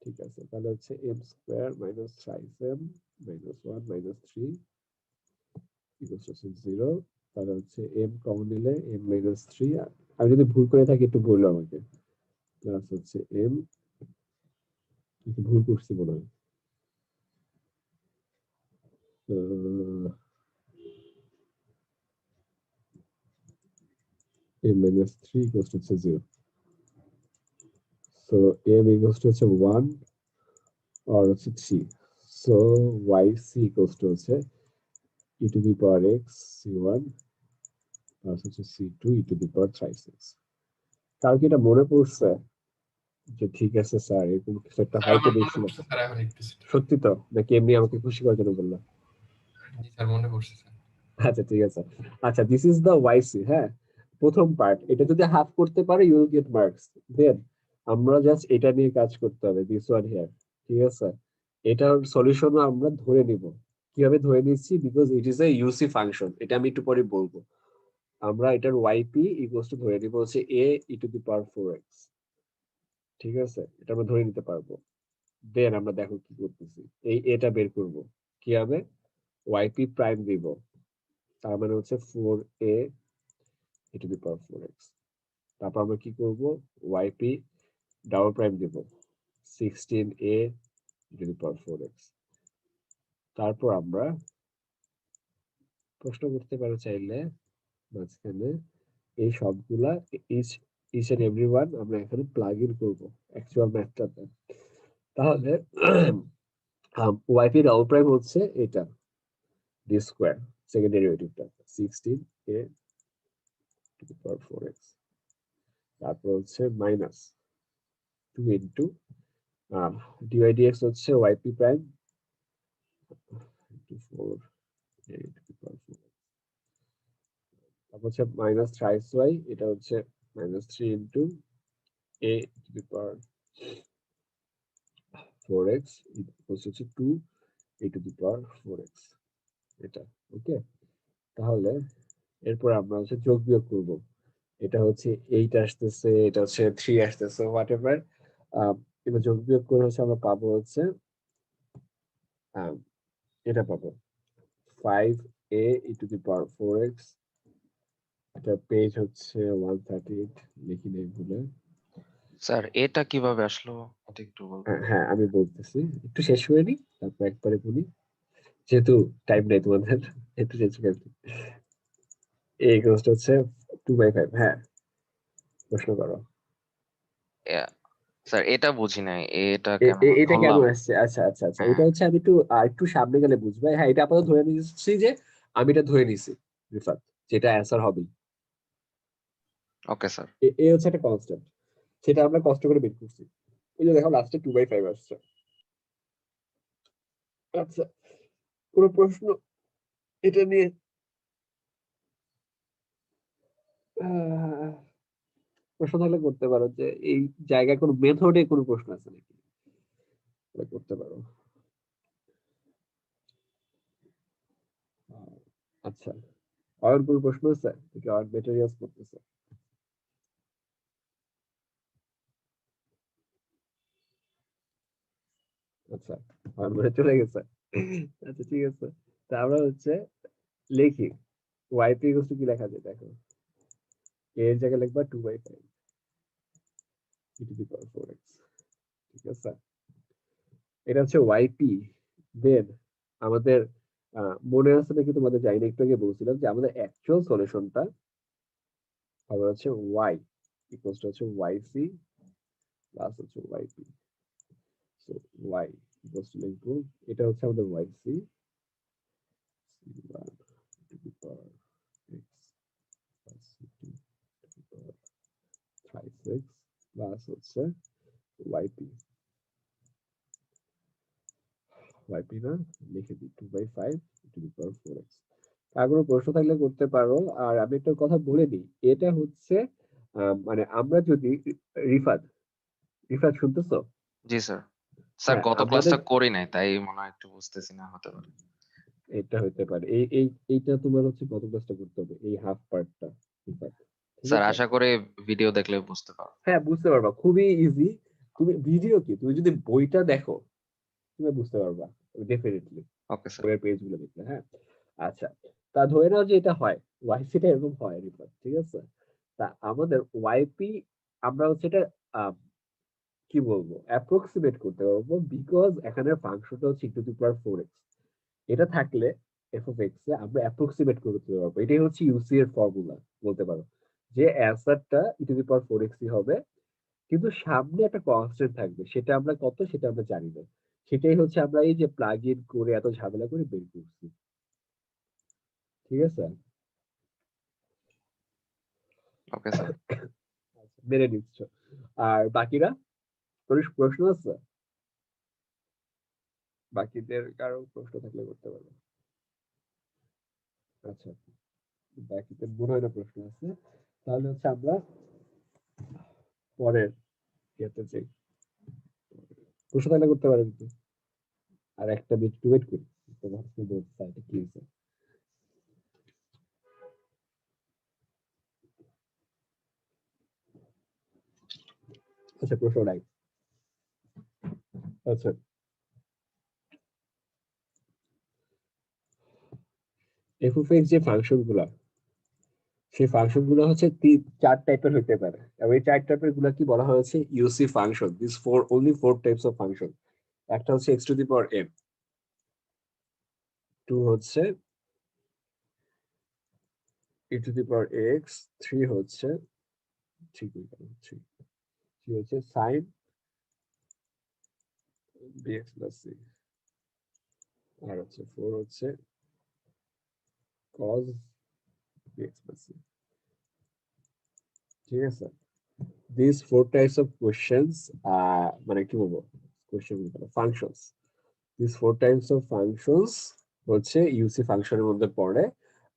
ঠিক আছে। তাহলে হচ্ছে m square minus 5m minus 1 minus 3 equals to 0। তাহলে হচ্ছে m কমন নিলে m মাইনাস 3, আমি যদি ভুল করে থাকি একটু বললো আমাকে, প্লাস হচ্ছে m, একটু ভুল করছি মনে হয়, m minus 3 equals to 0. So m equals to 1 or 3. So yc equals to e to the power x c1 plus c2 e to the power 36. কার কি এটা মনে পড়ছে যে ঠিক আছে স্যার এরকম কিছু একটা স্যার হয়তো আমার মনে দেখছিলাম, পড়ছে স্যার এখন একটু। সত্যি তো নাকি এমনি আমাকে খুশি করার জন্য বললাম? জি স্যার মনে পড়ছে স্যার। আচ্ছা ঠিক আছে। আচ্ছা দিস ইজ দ্য yc, হ্যাঁ, প্রথম পার্ট, এটা যদি হাফ করতে পারে ইউ উইল গেট মার্কস। দেন আমরা জাস্ট এটা নিয়ে কাজ করতে হবে, দিস ওয়ান হিয়ার, ঠিক আছে। এটার সলিউশন আমরা ধরে নিব, কিভাবে ধরে নিচ্ছি, because it is a UC function, এটা আমি একটু পরে বলবো। আমরা এটার ওয়াইপি ইকুয়ালস টু ধরে নিব হচ্ছে a e to the power 4x, ঠিক আছে, এটা আমরা ধরে নিতে পারবো। দেন আমরা দেখো কি করতেছি, এই এটা বের করব, কি হবে, ওয়াইপি প্রাইম দিব, তার মানে হচ্ছে 4a e to the power 4x। তারপর আমরা কি করব, yp ডাবল প্রাইম দেব 16a e to the power 4x। তারপর আমরা প্রশ্ন করতে পারো চাইলে মাঝখানে এই সবগুলা ইচ এন্ড এভরিওয়ান আমরা এখানে প্লাগ ইন করবো অ্যাকচুয়াল ম্যাথটাতে। তাহলে ওয়াইপি ডাবল প্রাইম হচ্ছে এটা ডি স্কোয়ার সেকেন্ড ডেরিভেটিভটা 16a to the power 4x, তারপর হচ্ছে মাইনাস 2 ইন্টু ডিওয়াই ডিএক্স হচ্ছে YP prime 4a to the power 4x, তারপর হচ্ছে মাইনাস থ্রাইস ওয়াই, এটা হচ্ছে minus 3 into a to the power 4x equals হচ্ছে 2a to the power 4x এটা। ওকে, তাহলে এরপর আমরা হচ্ছে যোগ বিয়োগ করব। এটা হচ্ছে 8 আসতেছে, এটা হচ্ছে 3 আসতেছে, হোয়াট এভার। এবার যোগ বিয়োগ করে হচ্ছে আমরা পাবো হচ্ছে এটা পাবো 5a e to the power 4x। এটা পেজ হচ্ছে 138, লিখি নেই ভুলে। স্যার এটা কিভাবে আসলো এটা একটু বলবেন? হ্যাঁ আমি বলতেছি, একটু শেষ হয়ে নি তারপর একবারে বলি, যেহেতু টাইম নেই তোমাদের, একটু শেষ করে দিই। এই ইকুয়ালস হচ্ছে 2/5। হ্যাঁ, প্রশ্ন করো। স্যার এটা বুঝি নাই, এটা কেমন এটা কেন ধরলাম? আসছে? আচ্ছা আচ্ছা আচ্ছা, এটা হ্যাঁ হচ্ছে আমি একটু সামনে গেলে বুঝবে। হ্যাঁ, এটা আপাতত ধরে নিচ্ছি যে আমি এটা ধরে নিছি রিফাত, যেটা অ্যান্সার হবে। Okay sir. এ হচ্ছে একটা কনস্ট্যান্ট, সেটা আমরা কষ্ট করে বের করছি। এই যে দেখো লাস্টে 2/5 আসছে। আচ্ছা, কোনো প্রশ্ন এটা নিয়ে? প্রশ্ন থাকলে করতে পারো, যে এই জায়গায় কোনো মেথডে কোনো প্রশ্ন আছে নাকি, করতে পারো। আচ্ছা, আর কোনো প্রশ্ন আছে নাকি? আর ম্যাটেরিয়ালস করতেছে? আচ্ছা, আর মনে চলে গেছে। আচ্ছা ঠিক আছে, তা আমরা হচ্ছে লিখি yp ইকুয়ালস টু কি লেখা যায় দেখো, a এর জায়গায় লিখবা 2/5 e to the power 4x। ঠিক আছে, এটা হচ্ছে yp। দেন আমাদের মনে আছে নাকি তোমাদের, জানি না, একটু আগে বলছিলাম যে আমাদের অ্যাকচুয়াল সলিউশনটা হবে হচ্ছে y ইকুয়ালস টু হচ্ছে yc প্লাস হচ্ছে yp। So y equals to লিখবো, এটা হচ্ছে আমাদের yc c1 to the power x plus c2 to the power 5x plus হচ্ছে yp। yp না, লিখে দিই 2/5 to the power 4x। আর কোনো প্রশ্ন থাকলে করতে পারো। আর আমি একটা কথা বলে দিই, এটা হচ্ছে মানে আমরা যদি রিফাত রিফাত শুনতেছো? জি স্যার। স্যার হ্যাঁ, গত আমাদের ক্লাসটা করি নাই তাই মনে হয় একটু বুঝতেছি না, হতে পারে। এটা হইতে পারে, এইটা তোমার হচ্ছে কত ক্লাসটা করতে হবে, এই হাফ পার্টটা রিফাত, ঠিক স্যার আছে? আশা করি ভিডিও দেখলে বুঝতে পারবো। হ্যাঁ, বুঝতে পারবা, খুবই ইজি। তুমি ভিডিও কি, তুমি যদি বইটা দেখো তুমি বুঝতে পারবা ডেফিনেটলি, ওকে স্যার। বইয়ের পেজগুলো দেখলে। হ্যাঁ, আচ্ছা, তা ধরে নাও যে এটা হয়, ওয়াইসিটা এরকম হয় রিফাত, ঠিক আছে? তা আমাদের ওয়াইপি আমরা হচ্ছে এটা কি বলবো অ্যাপ্রক্সিমেট করতে পারবো, বিকজ এখানে ফাংশনটা হচ্ছে e to the power 4x। এটা থাকলে f of x এ আমরা অ্যাপ্রক্সিমেট করতে পারবো। এটাই হচ্ছে ইউসি এর ফর্মুলা বলতে পারো, যে অ্যান্সারটা e to the power 4x ই হবে, কিন্তু সামনে একটা কনস্ট্যান্ট থাকবে, সেটা আমরা কত সেটা আমরা জানি না। সেটাই হচ্ছে আমরা এই যে প্লাগ ইন করে এত ঝামেলা করে বের করছি। ঠিক আছে, ওকে স্যার। মেনে নিচ্ছ? আর বাকিরা কোনো প্রশ্ন আছে? বাকিদের কারো প্রশ্ন থাকলে করতে পারো। আচ্ছা, বাকিদের মনে হয় না প্রশ্ন আছে, তাহলে হচ্ছে আমরা পরের ইয়েতে যাই। প্রশ্ন থাকলে করতে পারো কিন্তু। আর একটা মিনিট ওয়েট করি, তোমার কি বলতে এটা কি হয়েছে। আচ্ছা, প্রশ্ন নাই। আচ্ছা, এফ অফ এক্স যে ফাংশন গুলা, সেই ফাংশন গুলো হচ্ছে 4 টাইপের হতে পারে, এবং এই 4 টাইপের গুলা কি বলা হয়েছে? UC function. This only 4 types of function. একটা হচ্ছে X to the power M, 2 হচ্ছে ই টু দি পাওয়ার এক্স, 3 হচ্ছে 3 হচ্ছে সাইন বিএক্স প্লাস সি, আর হচ্ছে 4 হচ্ছে cos bx plus c। ঠিক আছে, these 4 types of questions, মানে কি বলবো, question functions, these 4 types of functions হচ্ছে ইউসি ফাংশনের মধ্যে পড়ে,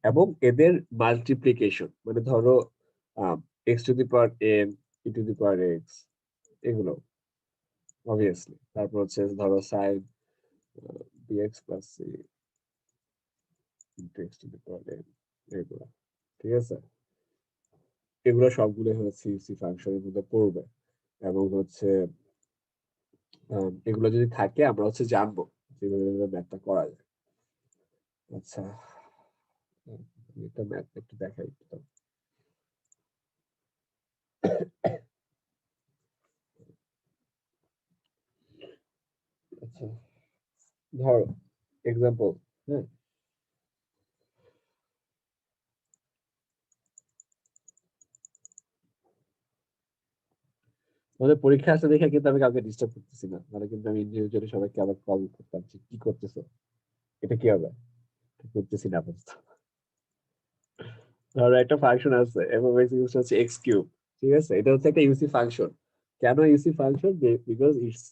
এবং এদের মাল্টিপ্লিকেশন, মানে ধরো x to the power n, e to the power x, এগুলো অবভিয়াসলি। তারপর হচ্ছে ধরো sine b x plus c into x to the power n, এগুলো। ঠিক আছে, এগুলো সবগুলো হচ্ছে ইউসি ফাংশনের মধ্যে পড়বে, এবং হচ্ছে এগুলো যদি থাকে আমরা হচ্ছে জানবো কিভাবে ম্যাথটা করা যায়। আচ্ছা, এটা ম্যাথ একটু দেখাই তো। আচ্ছা, ধরো এক্সাম্পল, হ্যাঁ, আমাদের পরীক্ষা আছে দেখে কিন্তু আমি কাউকে ডিস্টার্ব করতেছি না, মানে কিন্তু আমি ইন্ডিভিজুয়ালি সবাইকে আবার কল করতাম যে কি করতেছো, এটা কি হবে, করতেছি না আপাতত। ধরো একটা ফাংশন আছে এবং হচ্ছে এক্স কিউব। ঠিক আছে, এটা হচ্ছে একটা ইউসি ফাংশন। কেন ইউসি ফাংশন? বিকজ ইটস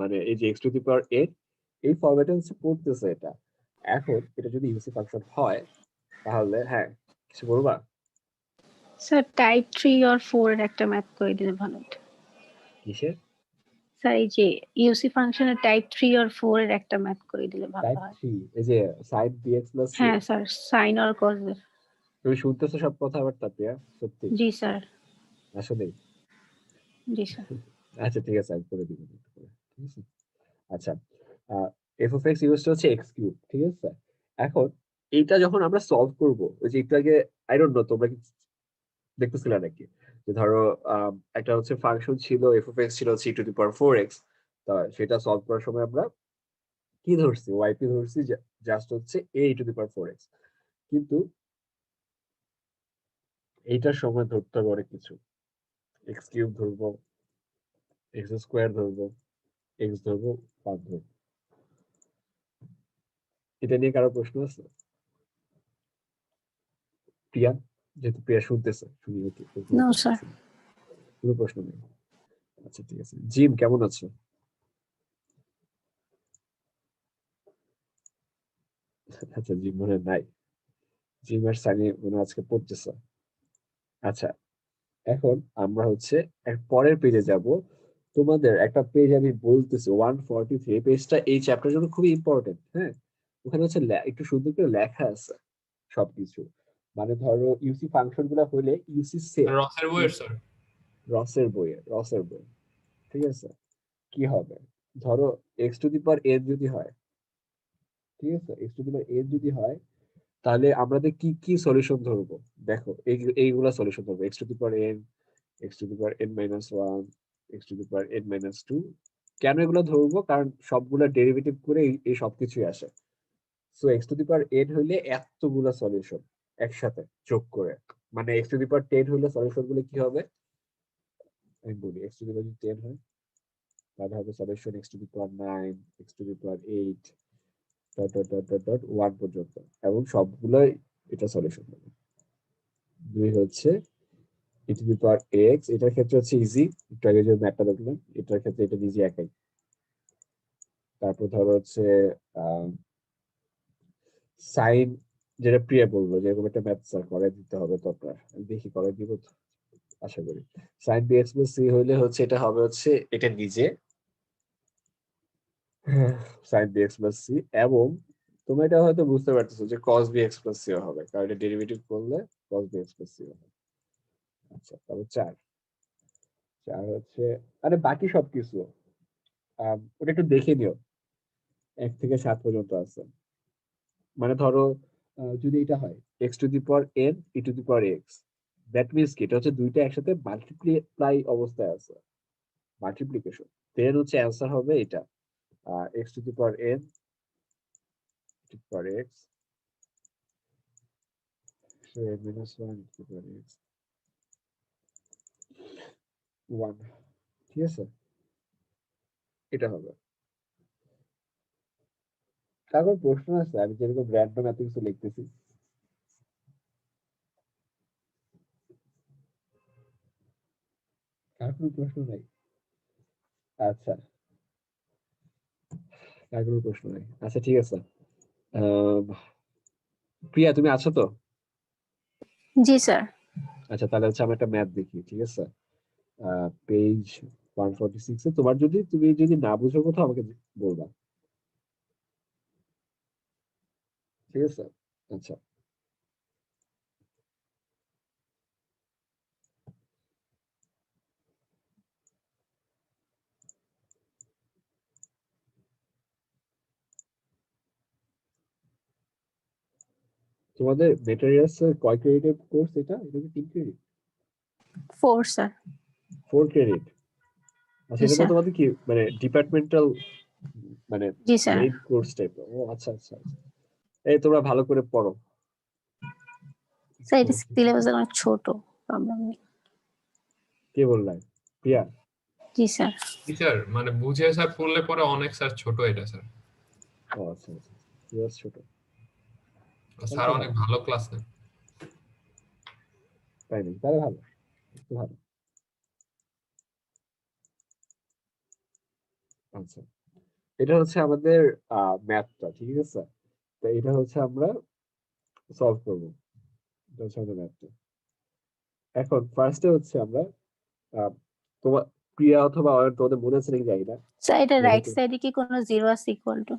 মানে এই যে x to the power N, এই ফরম্যাটে হচ্ছে পড়তেছে এটা। এখন এটা যদি ইউসি ফাংশন হয় তাহলে, হ্যাঁ কিছু বলবা? স্যার টাইপ 3 আর 4 এর একটা ম্যাথ করে দিলে ভালো হতো। কিসের স্যার এই যে ইউসি ফাংশনের টাইপ 3 আর 4 এর একটা ম্যাথ করে দিলে ভালো টাইপ হয়। 3? এই যে সাইন বিএক্স প্লাস সি? হ্যাঁ স্যার, সাইন আর কজ এর। তুমি শুনতেছো সব কথাবার্তা প্রিয়া? সত্যি? জি স্যার। আসলে? জি স্যার। আচ্ছা ঠিক আছে, আমি করে দিব। ঠিক আছে, আচ্ছা, F of X equals to হচ্ছে এক্স কিউব। ঠিক আছে, এখন এইটা যখন আমরা সলভ করব, ওই যে একটু আগে, আই ডোন্ট নো তোমরা কি দেখতেছিলে নাকি, যে ধরো একটা হচ্ছে ফাংশন ছিল এফ অফ এক্স ছিল হচ্ছে ই টু দি পাওয়ার 4x, তা সেটা সলভ করার সময় আমরা কি ধরছি? ওয়াইপি ধরছি, জাস্ট হচ্ছে A E to the power 4x, কিন্তু এইটার সময় ধরতে হবে অনেক কিছু। এক্স কিউব ধরবো, এক্স স্কোয়ার ধরবো, এক্স ধরবো, 5 ধরবো। এটা নিয়ে কারো প্রশ্ন আছে? প্রিয়া, যেহেতু প্রিয়া শুনতেছে, শুনি ওকে, নো স্যার। কোনো প্রশ্ন নেই। আচ্ছা ঠিক আছে, জিম কেমন আছো? আচ্ছা, জিম মনে হয় নাই, জিম আর সানি মনে হয় আজকে পড়তেছে। আচ্ছা, এখন আমরা হচ্ছে পরের পেজে যাব। তোমাদের একটা পেজ আমি বলতেছি, 143 পেজটা এই চ্যাপ্টারের জন্য খুবই ইম্পর্টেন্ট। হ্যাঁ, ওখানে হচ্ছে একটু সুন্দর করে লেখা আছে সবকিছু, মানে ধরো ইউসি ফাংশন গুলা হলে ইউসি সেট, রসের বইয়ের স্যার। রসের বই। ঠিক আছে, কি হবে? ধরো x to the power N যদি হয়, ঠিক আছে, x to the power N যদি হয়, তাহলে আমাদের কি কি সলিউশন ধরবো? দেখো এইগুলা সলিউশন ধরবো, x to the power N, x to the power N minus 1, x to the power N minus 2। কেন এগুলো ধরবো? কারণ সবগুলা ডেরিভেটিভ করে এই সবকিছুই আসে। So x to the power N হইলে এতগুলা সলিউশন একসাথে যোগ করে, মানে এক্স টু দি পাওয়ার 10 হইলে সলিউশন গুলো কি হবে আমি বলি। এক্স টু দি পাওয়ার 10 হয় তাহলে হবে solution x to the power 9, x to the power 8, dot dot dot dot dot 1 পর্যন্ত, এবং সবগুলোই এটা সলিউশন হবে। 2 হচ্ছে ই টু দি পাওয়ার এক্স, এটার ক্ষেত্রে হচ্ছে ইজি, একটু আগে যে ম্যাথটা দেখলাম এটার ক্ষেত্রে এটা ইজি একাই। তারপর ধরো হচ্ছে সাইন, যেটা প্রিয়া বলবো যে এরকম একটা ম্যাথ স্যার করে দিতে হবে, তো আপনার দেখি করে দিব তো, আশা করি। Sine b x plus c হইলে হচ্ছে এটা হবে হচ্ছে এটা নিজে sine b x plus c, এবং তুমি এটা হয়তো বুঝতে পারতেছো যে cos b x plus c হবে, কারণ এটা ডেরিভেটিভ করলে cos b x plus c হবে। আচ্ছা, তারপর 4 হচ্ছে, আরে বাকি সবকিছু ওটা একটু দেখে নিও, 1 থেকে 7 পর্যন্ত আছে। মানে ধরো যদি এটা হয় x two the power n e to the power x, that means কি এটা হচ্ছে দুইটা একসাথে মাল্টিপ্লাই অবস্থায় আছে, মাল্টিপ্লিকেশন। দেন হচ্ছে অ্যান্সার হবে এটা x two the power n two the power x, so n minus 1 to the power x 1, ঠিক আছে, এটা হবে। তারপর প্রশ্ন আছে, আমি যেরকম র্যান্ডম এত কিছু লিখতেছি। কার কোনো প্রশ্ন নাই? আচ্ছা, কার কোনো প্রশ্ন নাই, আচ্ছা ঠিক আছে। প্রিয়া তুমি আছো তো? জি স্যার। আচ্ছা তাহলে হচ্ছে আমি একটা ম্যাথ দেখি, ঠিক আছে, পেজ 146 এ। তোমার তুমি যদি না বুঝো কোথাও আমাকে বলবা, ঠিক আছে? আচ্ছা, তোমাদের মেটেরিয়ালস কয় ক্রেডিটের কোর্স এটা? এটা কি 3 ক্রেডিট? 4 স্যার। 4 ক্রেডিট। আচ্ছা, এটা তো স্যার। তোমাদের কি মানে ডিপার্টমেন্টাল মানে জি স্যার। Main course type? ও আচ্ছা আচ্ছা আচ্ছা। এই তোমরা ভালো করে পড়ো। স্যার এটা সিলেবাস অনেক ছোট, প্রবলেম নেই। কে বললাই? প্রিয়া? জি স্যার। স্যার মানে বুঝে স্যার পড়লে পরে অনেক স্যার ছোট এটা স্যার। ও আচ্ছা আচ্ছা, সিলেবাস ছোট। স্যার অনেক ভালো ক্লাস নেন। তাই নাকি? তাহলে ভালো, একটু ভালো। আচ্ছা, এটা হচ্ছে আমাদের ম্যাথটা, ঠিক আছে? তো এটা হচ্ছে আমরা সলভ করবো, এটা হচ্ছে আমাদের ম্যাথটা। এখন ফার্স্টে হচ্ছে আমরা তোমার প্রিয়া অথবা অয়ন, তোমাদের মনে আছে নাকি জানি না। স্যার এটা রাইট সাইডে কি কোনো জিরো আছে ইকুয়াল টু?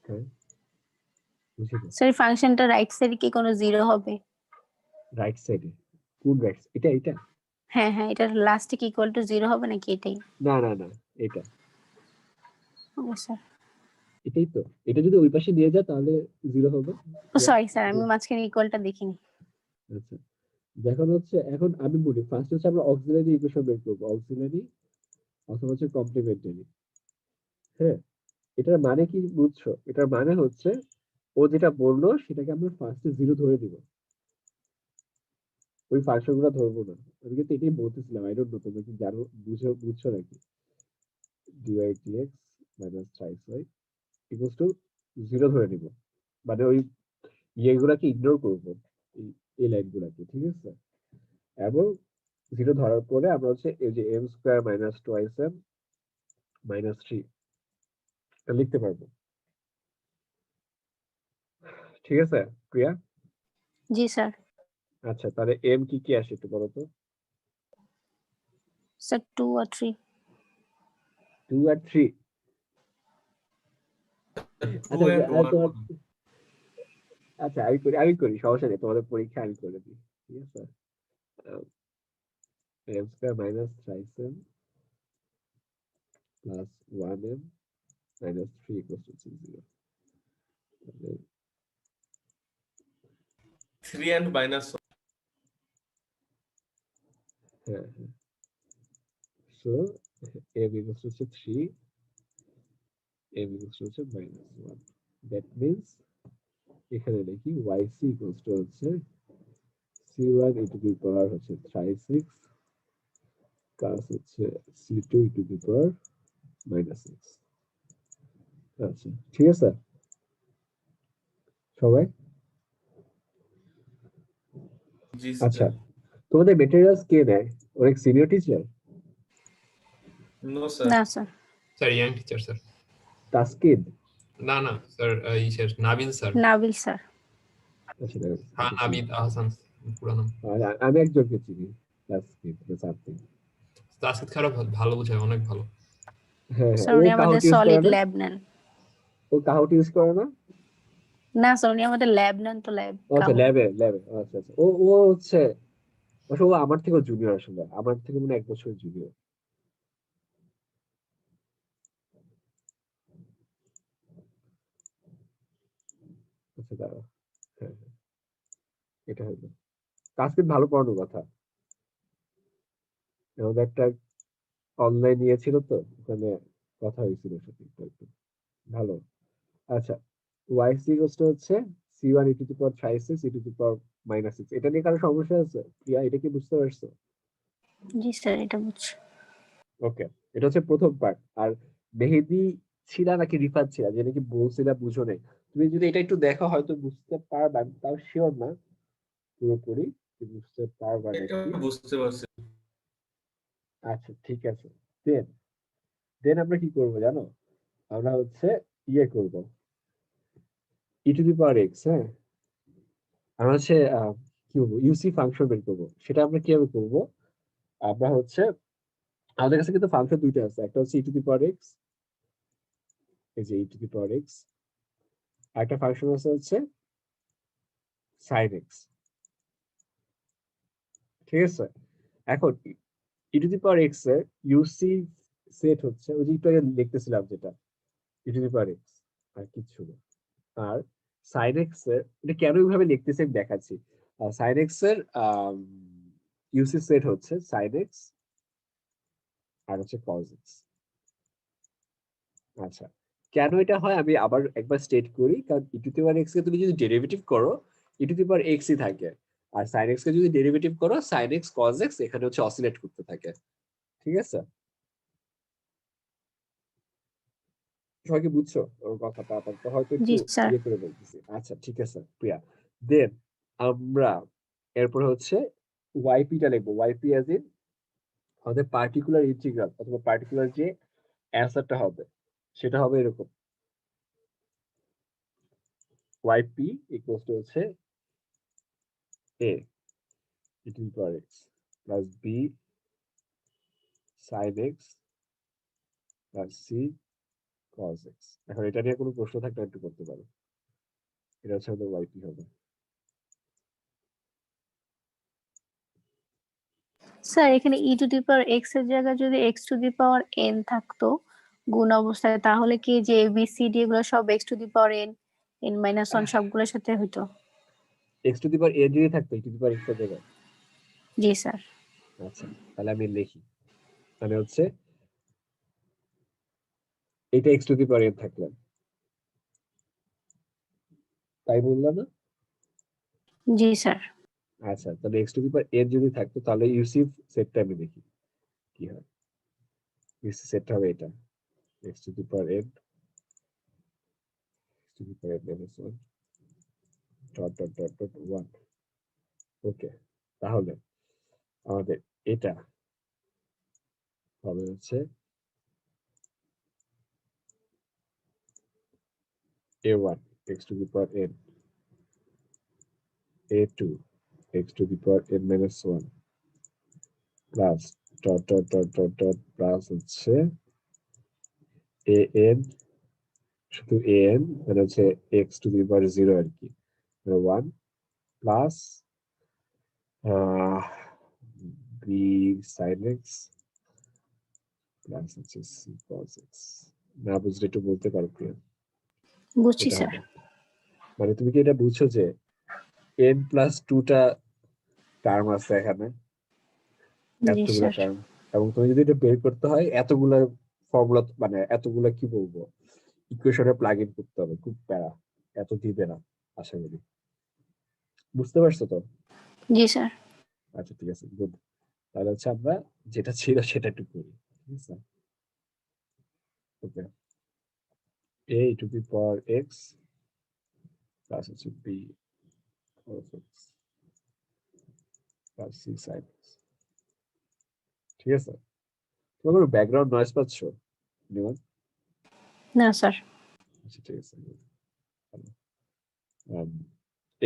হ্যাঁ, বুঝিনি। স্যার ফাংশনটা রাইট সাইডে কি কোনো জিরো হবে? রাইট সাইডে? কোন রাইট? এটা এটা? হ্যাঁ হ্যাঁ, এটা লাস্টে কি ইকুয়াল টু জিরো হবে নাকি এটাই? না না না, এটা ও স্যার। এটাই তো। এটা যদি ওই পাশে নিয়ে যায় তাহলে জিরো হবে। ও সরি স্যার, আমি মাঝখানে ইকুয়ালটা দেখিনি। আচ্ছা, যখন হচ্ছে এখন আমি বলি, ফার্স্ট হচ্ছে আমরা অক্সিলারি ইকুয়েশন বের করবো, অক্সিলারি অথবা হচ্ছে কমপ্লিমেন্টারি। হ্যাঁ, এটার মানে কি বুঝছো? এটার মানে হচ্ছে ও যেটা বললো সেটাকে আমরা ফার্স্টে জিরো ধরে দিব, ওই ফাংশন গুলো ধরবো না। আমি কিন্তু এটাই বলতেছিলাম, আই ডোন্ট নো তোমরা কি জানো, বুঝছো নাকি? dy dx minus thrice y equals to zero ধরে নিব, মানে ওই ইয়েগুলাকে ইগনোর করবো, এই লাইন গুলাকে, ঠিক আছে? এবং জিরো ধরার পরে আমরা হচ্ছে এই যে m square minus twice m minus 3 লিখতে পারবো, ঠিক আছে প্রিয়া? জি স্যার। আচ্ছা, তাহলে m কি কি আসে একটু বলো তো। Sir 2 R 3। 2 আর 3? 2 and 1 তোমার আচ্ছা, আমি করি সমস্যা নেই, তোমাদের পরীক্ষা আমি করে দিই, ঠিক আছে? m square minus thrice m plus 1m minus 3 equals to 0. 3 and minus 1. হ্যাঁ হ্যাঁ, so m equals to 3, m equals to minus 1. That means এখানে লিখি yc equals to হচ্ছে c1 into the power হচ্ছে 36 প্লাস হচ্ছে c2 into the power minus 6। আচ্ছা, ঠিক আছে সবাই? জি আচ্ছা, স্যার। তোমাদের মেটেরিয়ালস কে দেয়? অনেক সিনিয়র টিচার? No sir. না sir. Sir young teacher sir. Taskin? না না sir, sir Nabil sir. Nabil sir. আচ্ছা, হ্যাঁ নাবিদ আহসান পুরো নাম। আমি একজনকে চিনি, তাসকিন সামথিং। তাসকিদ খারাপ ভালো বোঝায়, অনেক ভালো। হ্যাঁ স্যার ও উনি আমাদের কাহাউট ইউজ করে সলিড না? ল্যাব নেন। ও কাহাউট ইউজ করে না? না স্যার উনি আমাদের ল্যাব নেন, তো ল্যাব আচ্ছা, ল্যাবে আচ্ছা আচ্ছা, ও হচ্ছে ও আমার থেকেও জুনিয়র, আসলে আমার থেকে মনে হয় 1 বছর জুনিয়র। আচ্ছা দাঁড়াও, এটা হলো আজকে ভালো পড়ানোর কথা। আমাদের একটা অনলাইন ইয়ে ছিল তো, ওখানে কথা হয়েছিল সাথে একটু একটু ভালো। আচ্ছা, y ইকুয়ালস টু হচ্ছে c1 e to the power 5 6 e to the power -6। এটা নিয়ে কারো সমস্যা আছে প্রিয়া? এটা কি বুঝতে পারছো? জি স্যার, এটা বুঝছি। ওকে, এটা হচ্ছে প্রথম পার্ট। আর মেহেদি ছিলা নাকি রিফাত ছিলা যে নাকি বলছিলা বুঝো নাই, তুমি যদি এটা একটু দেখো হয়তো বুঝতে পারবা, আমি তাও শিওর না পুরোপুরি কি বুঝতে পারবা এটা নাকি। বুঝতে পারছি। আচ্ছা ঠিক আছে, দেন দেন আমরা কি করব জানো? আমরা হচ্ছে ইয়ে করব ই টু দি পাওয়ার এক্স। হ্যাঁ, আমরা হচ্ছে কি বলবো ইউসি ফাংশন বের করবো। সেটা আমরা কিভাবে করব? আমরা হচ্ছে আমাদের কাছে কিন্তু ফাংশন দুইটা আছে, একটা হচ্ছে ই টু দি পাওয়ার এক্স, এই যে ই টু দি পাওয়ার এক্স, আর একটা ফাংশন আছে হচ্ছে সাইন এক্স। ঠিক আছে, এখন ই টু দি পাওয়ার এক্স এর ইউসি সেট হচ্ছে ওই যে একটু আগে লিখতেছিলাম যেটা ই টু দি পাওয়ার এক্স, আর কিছু না। আর সাইন এক্স এর এটা কেন এইভাবে লিখতেছি আমি দেখাচ্ছি। সাইন এক্স এর ইউসি সেট হচ্ছে সাইন এক্স আর হচ্ছে কজ এক্স। আচ্ছা, কেন এটা হয় আমি আবার একবার স্টেট করি। কারণ ই টু দি পাওয়ার এক্স কে তুমি যদি ডেরিভেটিভ করো ই টু দি পাওয়ার এক্স ই থাকে, আর সাইন এক্স কে যদি ডেরিভেটিভ করো সাইন এক্স কজ এক্স এখানে হচ্ছে অসিলেট করতে থাকে। ঠিক আছে, সবাই কি বুঝছো ওর কথাটা? আপাতত হয়তো একটু জি স্যার। ইয়ে করে বলতেছি। আচ্ছা ঠিক আছে প্রিয়া, দেন আমরা এরপর হচ্ছে ওয়াইপিটা লিখবো। ওয়াইপি অ্যাজ ইন আমাদের পার্টিকুলার ইন্টিগ্রাল অথবা পার্টিকুলার যে অ্যান্সারটা হবে সেটা হবে এরকম, ওয়াইপি ইকুয়ালস টু হচ্ছে A E to the power X plus B sine X plus C cos X. এখন এটা নিয়ে কোনো প্রশ্ন থাকলে একটু করতে পারো। এটা হচ্ছে আমাদের ওয়াইপি হবে। স্যার এখানে ই টু দি পাওয়ার এক্স এর জায়গায় যদি x to the power N থাকতো গুণ অবস্থায়, তাহলে কি যে এ বি সি ডি এগুলো সব x to the power N N minus one সবগুলোর সাথে হইতো? এক্স টু দি পাওয়ার এ যদি থাকতো ই টু দি পাওয়ার এক্স এর জায়গায়। জি স্যার। আচ্ছা, তাহলে আমি লিখি, মানে হচ্ছে এটা X to the power N থাকলো, তাই বললাম না? জি স্যার। আচ্ছা, তাহলে x to the power N যদি থাকতো তাহলে ইউসিফ সেটটা আমি দেখি কি হয়। ইউসি সেটটা হবে এটা X to the power N to the power N minus one dot dot dot dot one. Okay, তাহলে আমাদের এটা হবে হচ্ছে A one X to the power N, A two X to the power N minus one plus dot dot dot dot dot plus হচ্ছে A N, শুধু A N মানে হচ্ছে X to the power zero আর কি, one plus B sine X plus হচ্ছে C cos x. না বুঝলে একটু বলতে পারো প্রিয়া? বুঝছি এটা স্যার। হবে, মানে তুমি কি এটা বুঝছো যে এন প্লাস টুটা টার্ম আছে এখানে, জি এতগুলা স্যার। টার্ম, এবং তুমি যদি এটা বের করতে হয় এতগুলা ফর্মুলা মানে এতগুলা কি বলবো ইকুয়েশনে প্লাগ ইন করতে হবে, খুব প্যারা। এত দিবে না আশা করি, বুঝতে পারছো তো? জি স্যার। আচ্ছা ঠিক আছে, গুড। তাহলে হচ্ছে আমরা যেটা ছিল সেটা একটু করি। ঠিক আছে, okay, a to the power X plus হচ্ছে B cos x plus C sine X. ঠিক আছে, তোমার কোনো ব্যাকগ্রাউন্ড নয়েজ পাচ্ছ নিমান? না স্যার। আচ্ছা ঠিক আছে, ভালো।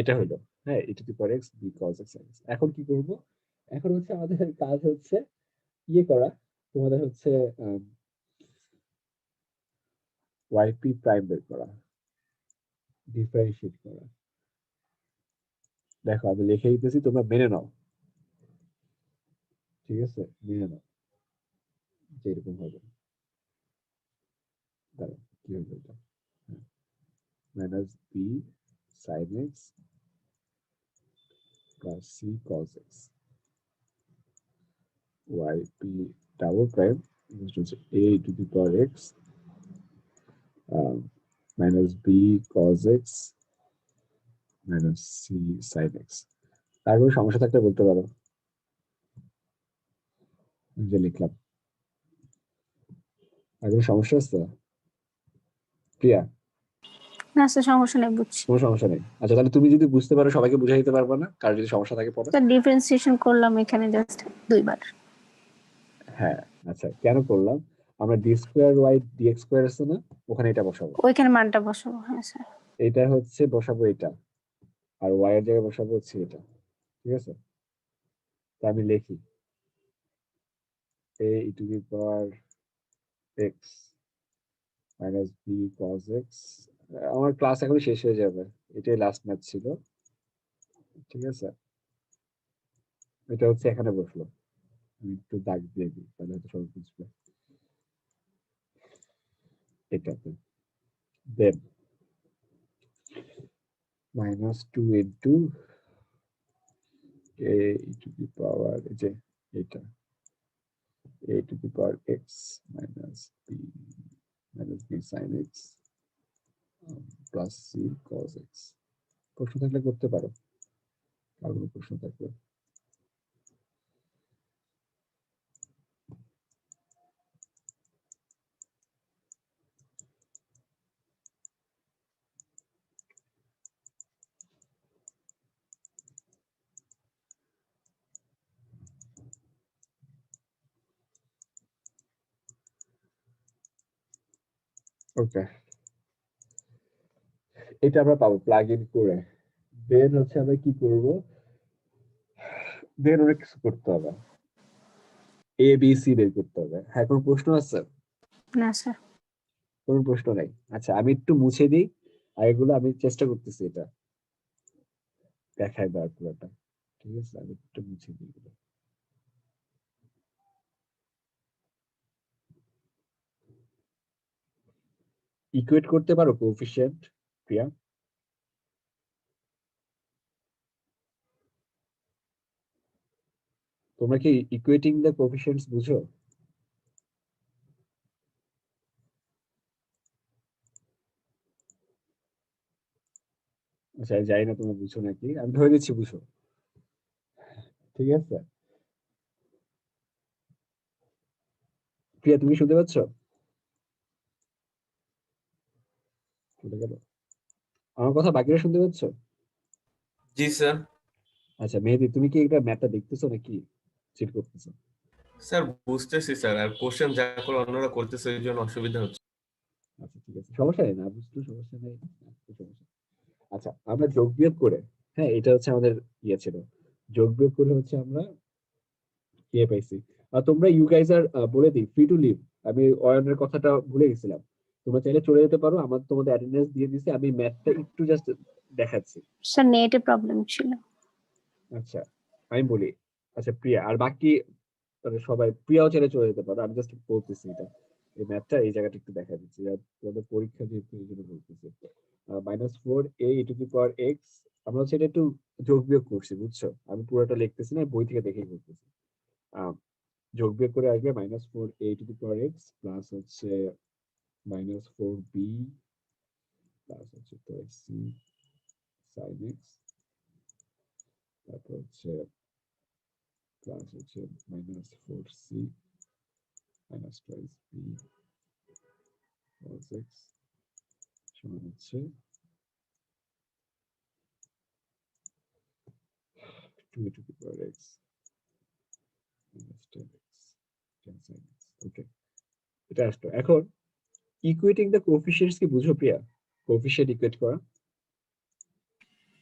এটা হলো হ্যাঁ e to the power x b cos x sin x। এখন কি করব? এখন হচ্ছে আমাদের কাজ হচ্ছে ইয়ে করা, তোমাদের হচ্ছে yp প্রাইম বের করা, ডিফারেন্সিয়েট করা। দেখো আমি লিখে দিতেছি, তোমরা মেনে নাও। ঠিক আছে, মেনে নাও যে এরকম হবে। দাঁড়াও, কি হবে এটা? Minus b sine x plus c cos x y p double prime equals to a to the power x minus b cos x minus c sin x। তারপরে সমস্যা থাকলে বলতে পারো, যে লিখলাম। আর কোনো সমস্যা আছে প্রিয়া? না স্যার সমস্যা নেই, বুঝছি। কোনো সমস্যা নেই। আচ্ছা তাহলে তুমি যদি বুঝতে পারো সবাইকে বুঝাই দিতে পারবে না, কার যদি সমস্যা থাকে পরে? স্যার ডিফারেন্সিয়েশন করলাম এখানে জাস্ট 2 বার। হ্যাঁ আচ্ছা, কেন করলাম? আমরা d square y d x square আছে না, ওখানে এটা বসাবো। ওইখানে মানটা বসাবো। হ্যাঁ স্যার। এটা হচ্ছে বসাবো এটা, আর ওয়াই এর জায়গায় বসাবো হচ্ছে এটা। ঠিক আছে, তা আমি লিখি a e to the power x minus b cos x। আমার ক্লাস এখন শেষ হয়ে যাবে, এটাই লাস্ট ম্যাথ ছিল। ঠিক আছে, এটা হচ্ছে এখানে বসলো, আমি একটু দাগ দিয়ে দিই তাহলে হয়তো সবাই বুঝবে। এটাতে দেন minus 2 into a e to the power যে এটা a to the power x minus b sin x plus c cos x। প্রশ্ন থাকলে করতে পারো, আর কোনো প্রশ্ন থাকলে। ওকে, এটা আমরা পাবো প্লাগ ইন করে। দেন হচ্ছে আমরা কি করব, দেন অনেক কিছু করতে হবে, এ বি সি বের করতে হবে। হ্যাঁ কোনো প্রশ্ন আছে? না স্যার। কোনো প্রশ্ন নাই? আচ্ছা আমি একটু মুছে দিই, আর এগুলো আমি চেষ্টা করতেছি এটা দেখায় দেওয়ার পুরোটা। ঠিক আছে, আমি একটু মুছে দিই এগুলো। ইকুয়েট করতে পারো কোএফিসিয়েন্ট প্রিয়া? তোমরা কি ইকুয়েটিং দ্য কোএফিসিয়েন্টস বুঝো? আচ্ছা জানি না তোমরা বুঝো নাকি, আমি ধরে দিচ্ছি বুঝো। ঠিক আছে প্রিয়া, তুমি শুনতে পাচ্ছ? শুনতে গেল আমার কথা, বাকিরা শুনতে পাচ্ছ? জি স্যার। আচ্ছা মেহেদি, তুমি কি এটা ম্যাথটা দেখতেছো নাকি চিট করতেছো? স্যার বুঝতেছি স্যার, আর কোশ্চেন যা করে অন্যরা করতেছে এই জন্য অসুবিধা হচ্ছে। আচ্ছা ঠিক আছে, সমস্যা নেই, না বুঝতে সমস্যা নেই, সমস্যা। আচ্ছা আমরা যোগ বিয়োগ করে, হ্যাঁ এটা হচ্ছে আমাদের ইয়ে ছিল, যোগ বিয়োগ করে হচ্ছে আমরা ইয়ে পাইছি। আর তোমরা ইউ গাইজ আর বলে দিই ফ্রি টু লিভ। আমি অয়নের কথাটা ভুলে গেছিলাম, তোমরা চাইলে চলে যেতে পারো, আমার তোমাদের অ্যাটেন্ডেন্স দিয়ে দিছি, আমি ম্যাথটা একটু জাস্ট দেখাচ্ছি। স্যার নেটে প্রবলেম ছিল। আচ্ছা আমি বলি, আচ্ছা প্রিয়া আর বাকি মানে সবাই, প্রিয়াও চাইলে চলে যেতে পারো, আমি জাস্ট বলতেছি এটা, এই ম্যাথটা এই জায়গাটা একটু দেখা দিচ্ছি, তোমাদের পরীক্ষা যেহেতু এই জন্য বলতেছি। -4a e to the power x, আমরা হচ্ছে এটা একটু যোগ বিয়োগ করছি বুঝছো, আমি পুরোটা লিখতেছি না, বই থেকে দেখেই করতেছি। যোগ বিয়োগ করে আসবে -4a to the power x plus হচ্ছে -4b প্লাস হচ্ছে c sin x, তারপর হচ্ছে প্লাস হচ্ছে -4c minus twice b cos x সমান হচ্ছে 2 to the power x minus 10x 10 sin x। ওকে, এটা আসতো। এখন ইকুয়েটিং দ্য কোএফিসিয়েন্টস কি বুঝো প্রিয়া? কোএফিসিয়েন্ট ইকুয়েট করা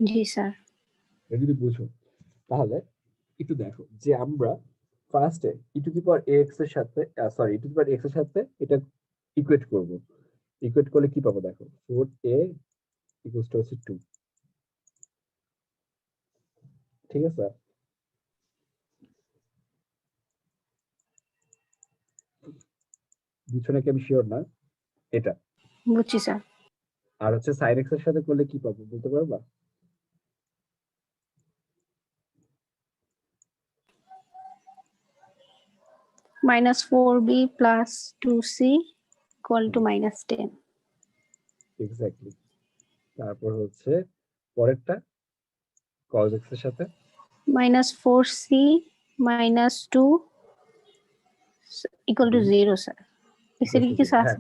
জি স্যার। এটা যদি বুঝো তাহলে একটু দেখো যে আমরা ফার্স্টে ই টু দি পাওয়ার এক্স এর সাথে sorry E to the power x এর সাথে এটা ইকুয়েট করব। ইকুয়েট করলে কি পাবো দেখো, 4a ইকুয়ালস টু হচ্ছে 2। ঠিক আছে, বুঝছো নাকি আমি শিওর না এটা। বুঝছি স্যার। আর হচ্ছে sin x এর সাথে করলে কি পাবো বলতে পারবা? minus 4b plus 2c equal to minus 10. Exactly. তারপর হচ্ছে পরেরটা cos x এর সাথে Minus 4c minus 2 equal to 0, sir. এসে কি কিছু আছে?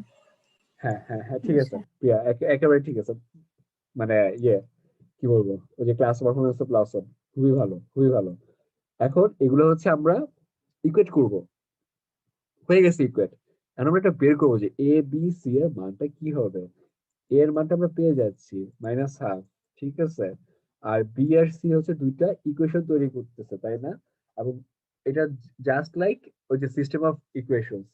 হ্যাঁ হ্যাঁ হ্যাঁ ঠিক আছে প্রিয়া, একেবারে ঠিক আছে। মানে কি বলবো, ওই যে ক্লাস পারফরমেন্স প্লাস খুবই ভালো, খুবই ভালো। এখন এগুলো হচ্ছে আমরা ইকুয়েট করব, হয়ে গেছে ইকুয়েট। এখন আমরা এটা বের করবো যে এ বি সি এর মানটা কি হবে। এ এর মানটা আমরা পেয়ে যাচ্ছি -1/2, ঠিক আছে। আর বি আর সি হচ্ছে দুইটা ইকুয়েশন তৈরি করতেছে, তাই না? এবং এটা জাস্ট লাইক ওই যে সিস্টেম অফ ইকুয়েশনস।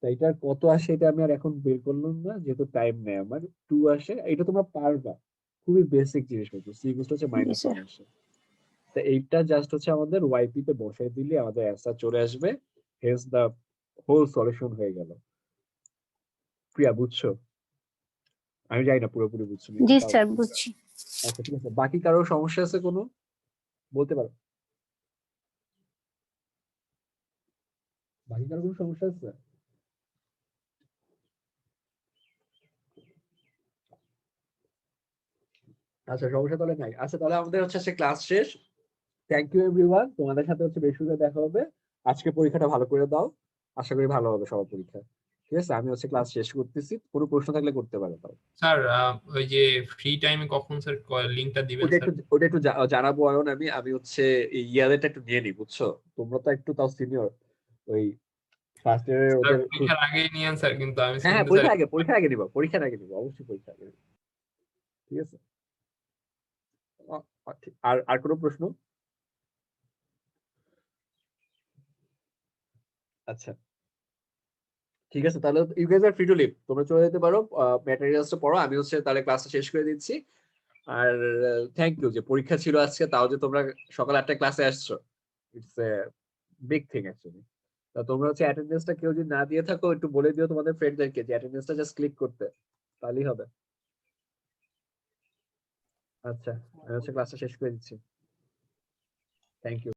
তাই এটা কত আসে এটা আমি আর এখন বের করলাম না, যেহেতু টাইম নেই আমার। 2 আসে, এটা তোমরা পারবা, খুবই বেসিক জিনিসপত্র। সি ইকুয়াল হচ্ছে -1 আসে। তো এইটা জাস্ট হচ্ছে আমাদের ওয়াইপি তে বসাই দিলে আমাদের অ্যান্সার চলে আসবে, হেন্স দা হোল সলিউশন হয়ে গেল। প্রিয়া বুঝছো? আমি জানি না পুরোপুরি বুঝছো নাকি, জি তাও স্যার, বুঝছি। আচ্ছা ঠিক আছে। বাকি কারো সমস্যা আছে কোনো, বলতে পারো। বাকি কারো কোনো সমস্যা আছে? আচ্ছা সমস্যা তাহলে নাই। আচ্ছা তাহলে আমাদের হচ্ছে ক্লাস শেষ। থ্যাংক ইউ এভরিওয়ান, তোমাদের সাথে হচ্ছে বৃহস্পতিবার দেখা হবে। আজকে পরীক্ষাটা ভালো করে দাও, আশা করি ভালো হবে সবার পরীক্ষা। ঠিক আছে, আমি হচ্ছে ক্লাস শেষ করতেছি, কোনো প্রশ্ন থাকলে করতে পারো। তাও স্যার ওই যে ফ্রি টাইমে কখন স্যার লিংকটা দিবেন ওটা স্যার? একটু জানাবো। অয়ন আমি হচ্ছে এই ইয়াদেরটা একটু নিয়ে নিই, বুঝছো? তোমরা তো একটু তাও সিনিয়র, ওই ফার্স্ট ইয়ারের স্যার ওদের পরীক্ষার আগেই নিয়েন স্যার, কিন্তু আমি হ্যাঁ হ্যাঁ শুনতে স্যার পরীক্ষার আগে নিবো, অবশ্যই পরীক্ষা আগে নিবো। ঠিক আছে। আর কোনো প্রশ্ন? আচ্ছা ঠিক আছে, তাহলে you guys are free to leave, তোমরা চলে যেতে পারো, ম্যাটেরিয়ালসটা পড়ো। আমি হচ্ছে তাহলে ক্লাসটা শেষ করে দিচ্ছি। আর থ্যাংক ইউ যে পরীক্ষা ছিল আজকে, তাও যে তোমরা সকাল 8টায় ক্লাসে আসছো, it's a big thing actually. তা তোমরা হচ্ছে অ্যাটেন্ডেন্সটা কেউ যদি না দিয়ে থাকো, একটু বলে দিও তোমাদের ফ্রেন্ডদেরকে যে অ্যাটেন্ডেন্সটা জাস্ট ক্লিক করতে, তাহলেই হবে। আচ্ছা আমি হচ্ছে ক্লাসটা শেষ করে দিচ্ছি। Thank you.